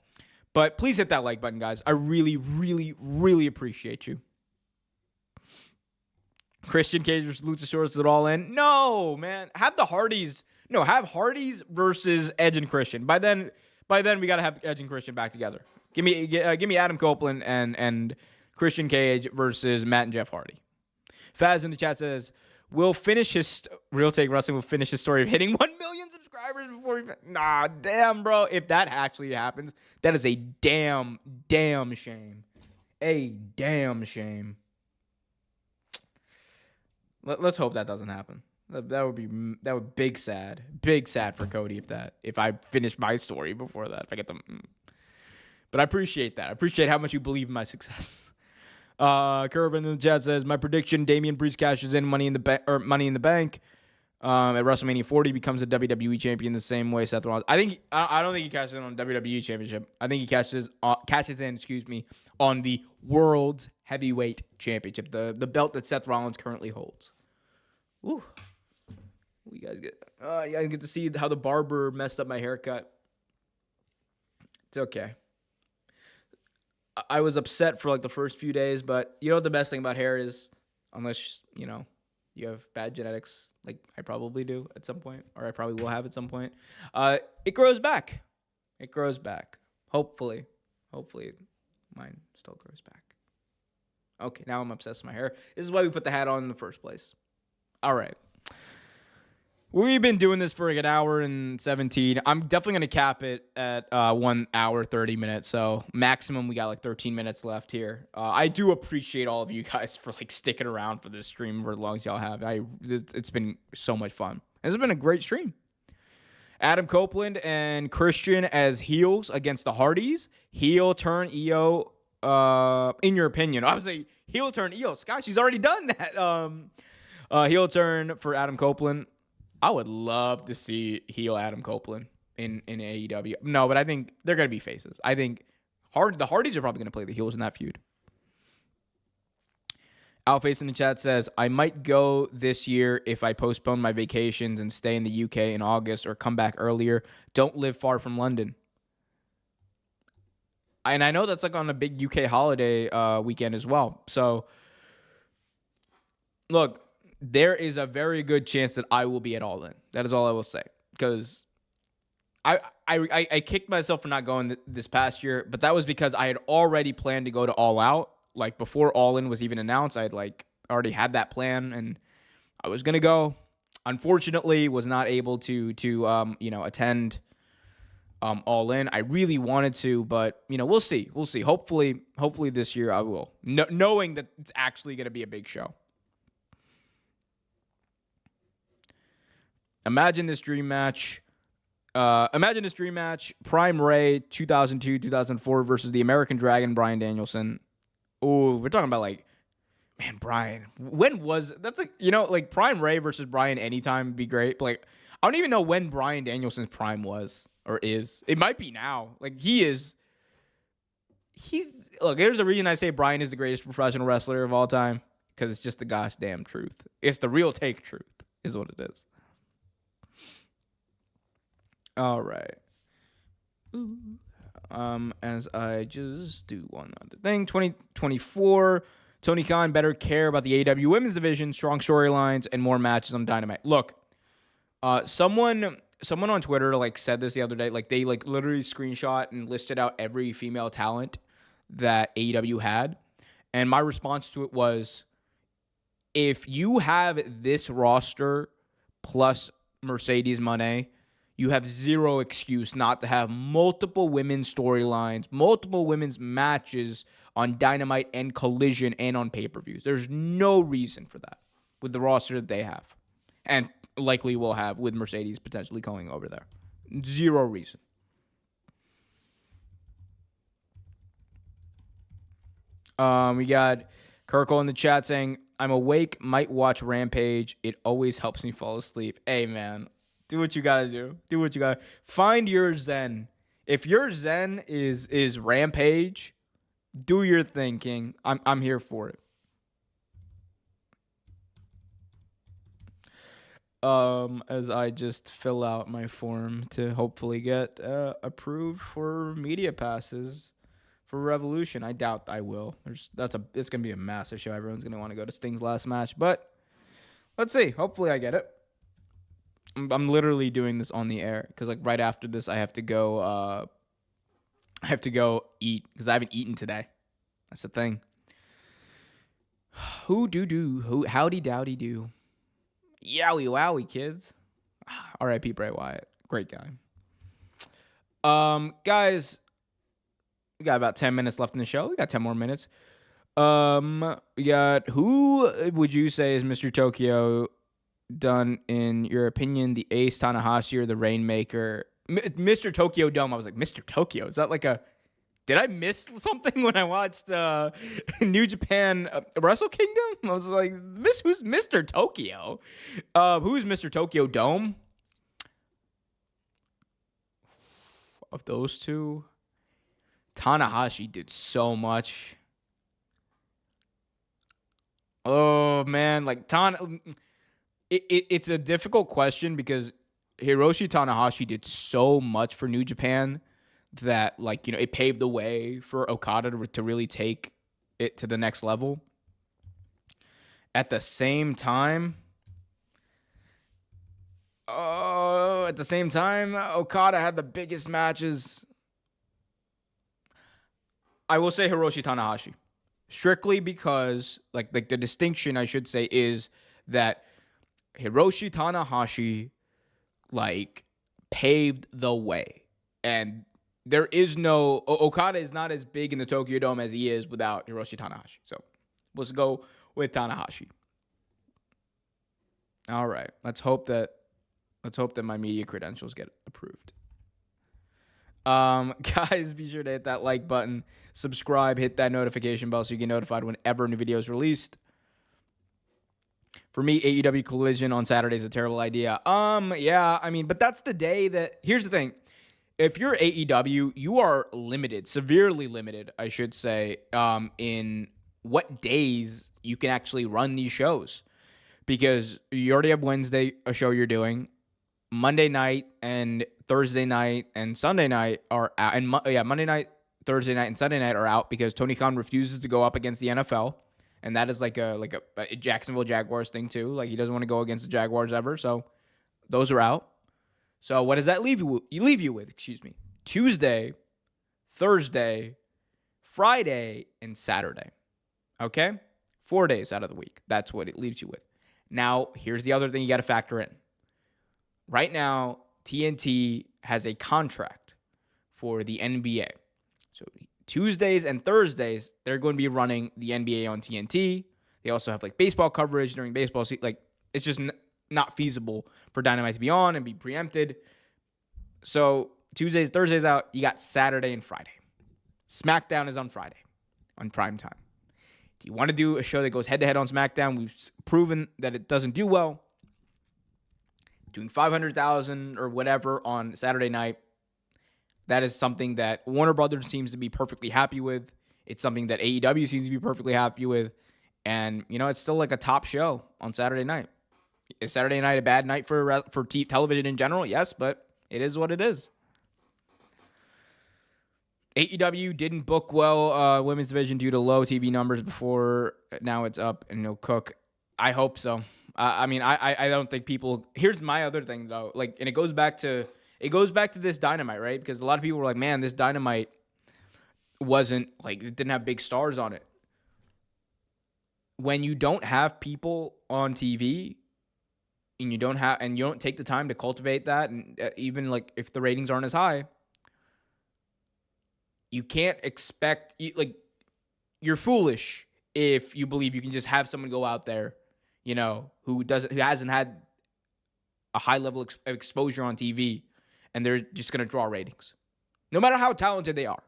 But please hit that like button, guys. I really, really, really appreciate you. Christian Cage versus Luchasaurus, is it all in? No, man. Have the Hardys. No, have Hardys versus Edge and Christian. By then we gotta have Edge and Christian back together. Give me Adam Copeland and Christian Cage versus Matt and Jeff Hardy. Faz in the chat says, Real Take Wrestling will finish his story of hitting 1 million subscribers before he... Nah, damn, bro. If that actually happens, that is a damn shame. A damn shame. Let's hope that doesn't happen. That would be big sad for Cody if I finish my story before that. If I get them, but I appreciate that. I appreciate how much you believe in my success. Curb in the chat says my prediction: Damian Priest cashes in Money in the Bank at WrestleMania 40, becomes a WWE champion the same way Seth Rollins. I don't think he cashes in on WWE championship. I think he cashes in, on the World's Heavyweight Championship, the belt that Seth Rollins currently holds. Ooh, you guys get to see how the barber messed up my haircut. It's okay. I was upset for like the first few days, but you know what the best thing about hair is, unless you have bad genetics, like I probably do at some point, or I probably will have at some point. It grows back. It grows back. Hopefully mine still grows back. Okay, now I'm obsessed with my hair. This is why we put the hat on in the first place. All right. We've been doing this for like an hour and 17. I'm definitely going to cap it at 1 hour, 30 minutes. So maximum, we got like 13 minutes left here. I do appreciate all of you guys for like sticking around for this stream for as long as y'all have. It's been so much fun. It's been a great stream. Adam Copeland and Christian as heels against the Hardys. Heel turn EO. In your opinion, I would say heel turn EO. Scott, she's already done that. Heel turn for Adam Copeland. I would love to see heel Adam Copeland in AEW. No, but I think they're going to be faces. I think the Hardys are probably going to play the heels in that feud. Outface in the chat says, I might go this year if I postpone my vacations and stay in the UK in August or come back earlier. Don't live far from London. And I know that's like on a big UK holiday weekend as well. So, look, there is a very good chance that I will be at All In. That is all I will say. Because I kicked myself for not going this past year, but that was because I had already planned to go to All Out. Like, before All In was even announced, I had like already had that plan, and I was going to go. Unfortunately, was not able to attend All In. I really wanted to, but we'll see. We'll see. Hopefully this year I will. Knowing that it's actually going to be a big show. Imagine this dream match. Prime Ray 2002-2004 versus the American Dragon Bryan Danielson. Oh, we're talking about like, man, Bryan. When was that's like Prime Ray versus Bryan anytime would be great. But like, I don't even know when Bryan Danielson's prime was or is. It might be now. Like he's look. There's a reason I say Bryan is the greatest professional wrestler of all time, because it's just the gosh damn truth. It's the real take truth is what it is. All right. As I just do one other thing, 2024, Tony Khan better care about the AEW women's division, strong storylines, and more matches on Dynamite. Look, someone on Twitter like said this the other day. Like they like literally screenshot and listed out every female talent that AEW had, and my response to it was, if you have this roster plus Mercedes Moné, you have zero excuse not to have multiple women's storylines, multiple women's matches on Dynamite and Collision and on pay-per-views. There's no reason for that with the roster that they have, and likely will have with Mercedes potentially going over there. Zero reason. We got Kirkle in the chat saying, I'm awake, might watch Rampage. It always helps me fall asleep. Hey, man, do what you gotta do. Do what you gotta. Find your zen. If your zen is Rampage, do your thing, King. I'm here for it. As I just fill out my form to hopefully get approved for media passes for Revolution. I doubt I will. It's gonna be a massive show. Everyone's gonna want to go to Sting's last match, but let's see. Hopefully, I get it. I'm literally doing this on the air because like right after this, I have to go. I have to go eat because I haven't eaten today. That's the thing. Who howdy dowdy do. Yowie wowie, kids. R.I.P. Bray Wyatt. Great guy. Guys, we got about 10 minutes left in the show. We got 10 more minutes. We got, who would you say is Mr. Tokyo done, in your opinion, the Ace Tanahashi or the Rainmaker? Mr. Tokyo Dome. I was like, Mr. Tokyo? Is that like a... Did I miss something when I watched New Japan Wrestle Kingdom? I was like, who's Mr. Tokyo? Who's Mr. Tokyo Dome? Of those two, Tanahashi did so much. Oh, man. Like, it's a difficult question because Hiroshi Tanahashi did so much for New Japan that, like, you know, it paved the way for Okada to really take it to the next level. At the same time, Okada had the biggest matches. I will say Hiroshi Tanahashi. Strictly because, like the distinction, I should say, is that Hiroshi Tanahashi, like, paved the way. And there is no... Okada is not as big in the Tokyo Dome as he is without Hiroshi Tanahashi. So, let's go with Tanahashi. All right. Let's hope that my media credentials get approved. Guys, be sure to hit that like button, subscribe, hit that notification bell so you get notified whenever a new video is released. For me, AEW Collision on Saturday is a terrible idea. Yeah, I mean, but that's the day that... Here's the thing. If you're AEW, you are limited, severely limited, I should say, in what days you can actually run these shows. Because you already have Wednesday, a show you're doing. Monday night and Thursday night and Sunday night are out. And Monday night, Thursday night, and Sunday night are out because Tony Khan refuses to go up against the NFL. And that is like a Jacksonville Jaguars thing too. Like, he doesn't want to go against the Jaguars ever. So those are out. So what does that leave you with? Tuesday, Thursday, Friday, and Saturday. Okay? 4 days out of the week. That's what it leaves you with. Now, here's the other thing you got to factor in. Right now, TNT has a contract for the NBA. So Tuesdays and Thursdays, they're going to be running the NBA on TNT. They also have like baseball coverage during baseball season. Like, it's just not feasible for Dynamite to be on and be preempted. So Tuesdays, Thursdays out. You got Saturday and Friday. SmackDown is on Friday on prime time. Do you want to do a show that goes head-to-head on SmackDown? We've proven that it doesn't do well. Doing 500,000 or whatever on Saturday night, that is something that Warner Brothers seems to be perfectly happy with. It's something that AEW seems to be perfectly happy with. And, you know, it's still like a top show on Saturday night. Is Saturday night a bad night for television in general? Yes, but it is what it is. AEW didn't book well women's division due to low TV numbers before. Now it's up and no Cook. I hope so. I mean, I don't think people... Here's my other thing, though. Like, and it goes back to this Dynamite, right? Because a lot of people were like, man, this Dynamite wasn't... Like, it didn't have big stars on it. When you don't have people on TV... and you don't take the time to cultivate that, and even like if the ratings aren't as high, you can't expect, like, you're foolish if you believe you can just have someone go out there, you know, who hasn't had a high level of exposure on TV, and they're just going to draw ratings. No matter how talented they are.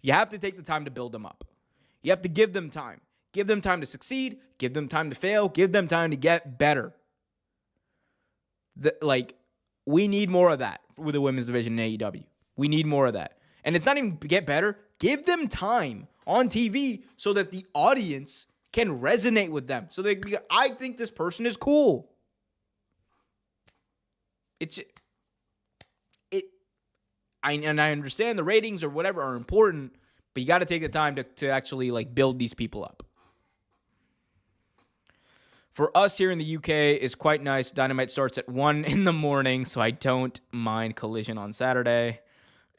You have to take the time to build them up. You have to give them time. Give them time to succeed. Give them time to fail. Give them time to get better. We need more of that with the women's division in AEW. We need more of that. And it's not even get better. Give them time on TV so that the audience can resonate with them. So I think this person is cool. I understand the ratings or whatever are important, but you got to take the time to actually like build these people up. For us here in the UK, it's quite nice. Dynamite starts at 1 in the morning, so I don't mind Collision on Saturday.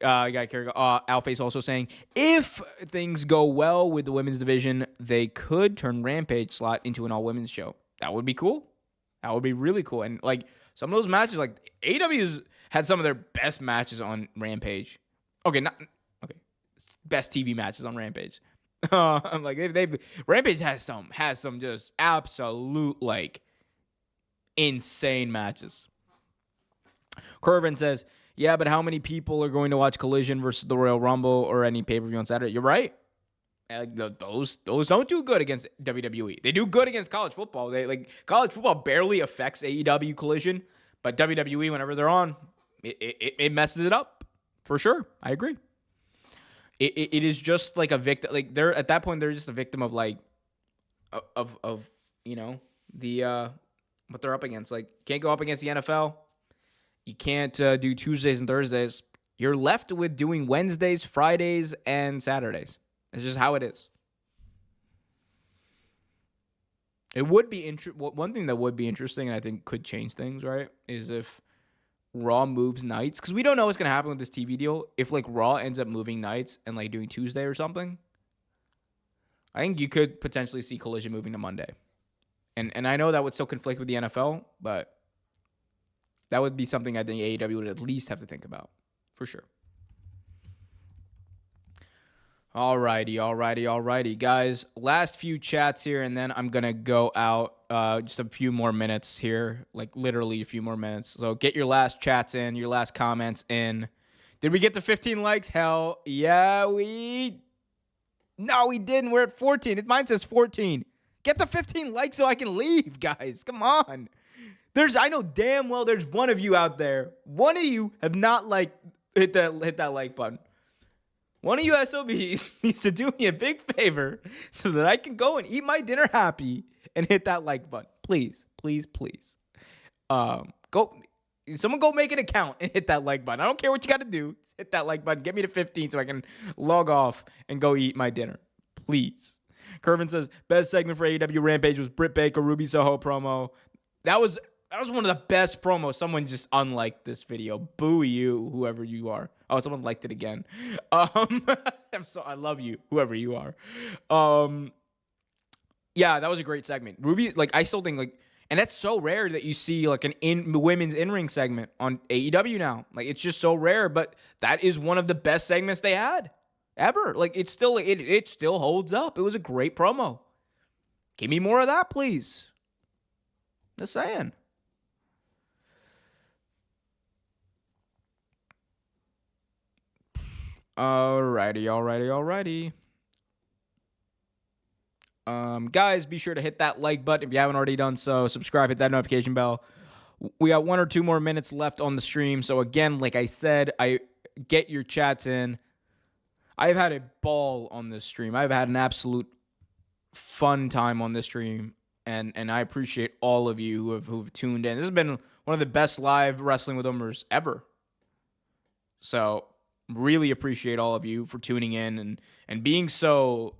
You got Alface also saying, if things go well with the women's division, they could turn Rampage slot into an all-women's show. That would be cool. That would be really cool. And like some of those matches, like AEW's had some of their best matches on Rampage. Best TV matches on Rampage. I'm like Rampage has some just absolute like insane matches. Corbin says, yeah, but how many people are going to watch Collision versus the Royal Rumble or any pay-per-view on Saturday? You're right. Those don't do good against WWE. They do good against college football. College football barely affects AEW Collision, but WWE, whenever they're on, it messes it up for sure. I agree. It is just like a victim. Like they're at that point, they're just a victim of like of the what they're up against. Like can't go up against the NFL. You can't do Tuesdays and Thursdays. You're left with doing Wednesdays, Fridays, and Saturdays. It's just how it is. It would be one thing that would be interesting, and I think could change things, right, is if Raw moves nights. Because we don't know what's going to happen with this TV deal. If, like, Raw ends up moving nights and, like, doing Tuesday or something, I think you could potentially see Collision moving to Monday. And I know that would still conflict with the NFL, but that would be something I think AEW would at least have to think about, for sure. Alrighty. Guys, last few chats here, and then I'm going to go out just a few more minutes here, like literally a few more minutes. So get your last chats in, your last comments in. Did we get to 15 likes? Hell, yeah, No, we didn't. We're at 14. Mine says 14. Get the 15 likes so I can leave, guys. Come on. I know damn well there's one of you out there. One of you have not hit that like button. One of you SOBs needs to do me a big favor so that I can go and eat my dinner happy and hit that like button. Please. Someone go make an account and hit that like button. I don't care what you got to do. Just hit that like button. Get me to 15 so I can log off and go eat my dinner. Please. Kervin says, best segment for AEW Rampage was Britt Baker, Ruby Soho promo. That was one of the best promos. Someone just unliked this video. Boo you, whoever you are. Oh, someone liked it again. I love you, whoever you are. Yeah, that was a great segment. Ruby, I still think, and that's so rare that you see, women's in-ring segment on AEW now. It's just so rare, but that is one of the best segments they had ever. It still holds up. It was a great promo. Give me more of that, please. Just saying. Alrighty. Guys, be sure to hit that like button if you haven't already done so. Subscribe, hit that notification bell. We got 1 or 2 more minutes left on the stream. So again, like I said, get your chats in. I've had a ball on this stream. I've had an absolute fun time on this stream. And I appreciate all of you who've tuned in. This has been one of the best live Wrestling with Omers ever. So really appreciate all of you for tuning in and being so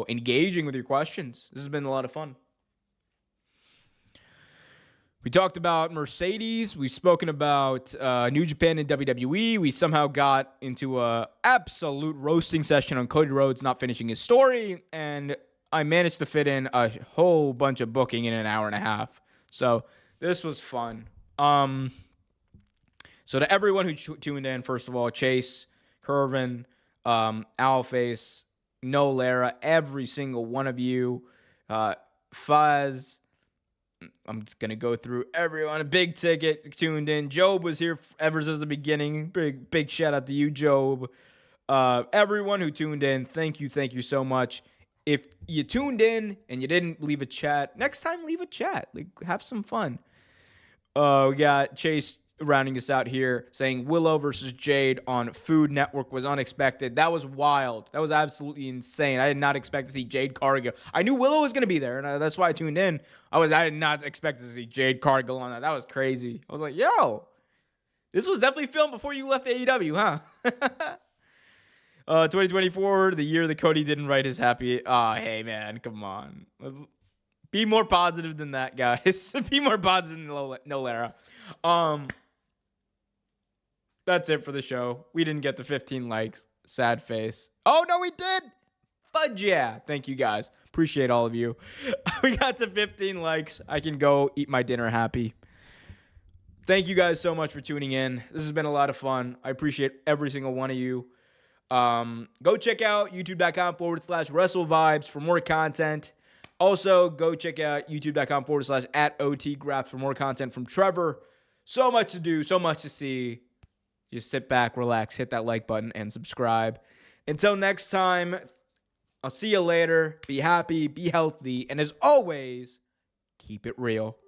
engaging with your questions. This has been a lot of fun. We talked about Mercedes. We've spoken about New Japan and WWE. We somehow got into a absolute roasting session on Cody Rhodes not finishing his story, and I managed to fit in a whole bunch of booking in an hour and a half. So this was fun. So to everyone who tuned in, first of all, Chase, Kervin, Owlface, No Lara, every single one of you, Fuzz. I'm just going to go through everyone. A big ticket tuned in. Job was here ever since the beginning. Big shout out to you, Job. Everyone who tuned in, thank you so much. if you tuned in and you didn't leave a chat, next time leave a chat. Like, have some fun. We got Chase rounding us out here saying Willow versus Jade on Food Network was unexpected. That was wild. That was absolutely insane. I did not expect to see Jade Cargill. I knew Willow was going to be there, and that's why I tuned in. I did not expect to see Jade Cargill on that. That was crazy. I was like, yo, this was definitely filmed before you left AEW, huh? 2024, the year that Cody didn't write his happy. Oh, hey, man, come on. Be more positive than that, guys. Be more positive than No Lara. That's it for the show. We didn't get the 15 likes. Sad face. Oh, no, we did. Fudge yeah. Thank you, guys. Appreciate all of you. We got to 15 likes. I can go eat my dinner happy. Thank you guys so much for tuning in. This has been a lot of fun. I appreciate every single one of you. Go check out youtube.com/WrestleVibes for more content. Also, go check out youtube.com/@OTGraphs for more content from Trevor. So much to do, so much to see. Just sit back, relax, hit that like button, and subscribe. Until next time, I'll see you later. Be happy, be healthy, and as always, keep it real.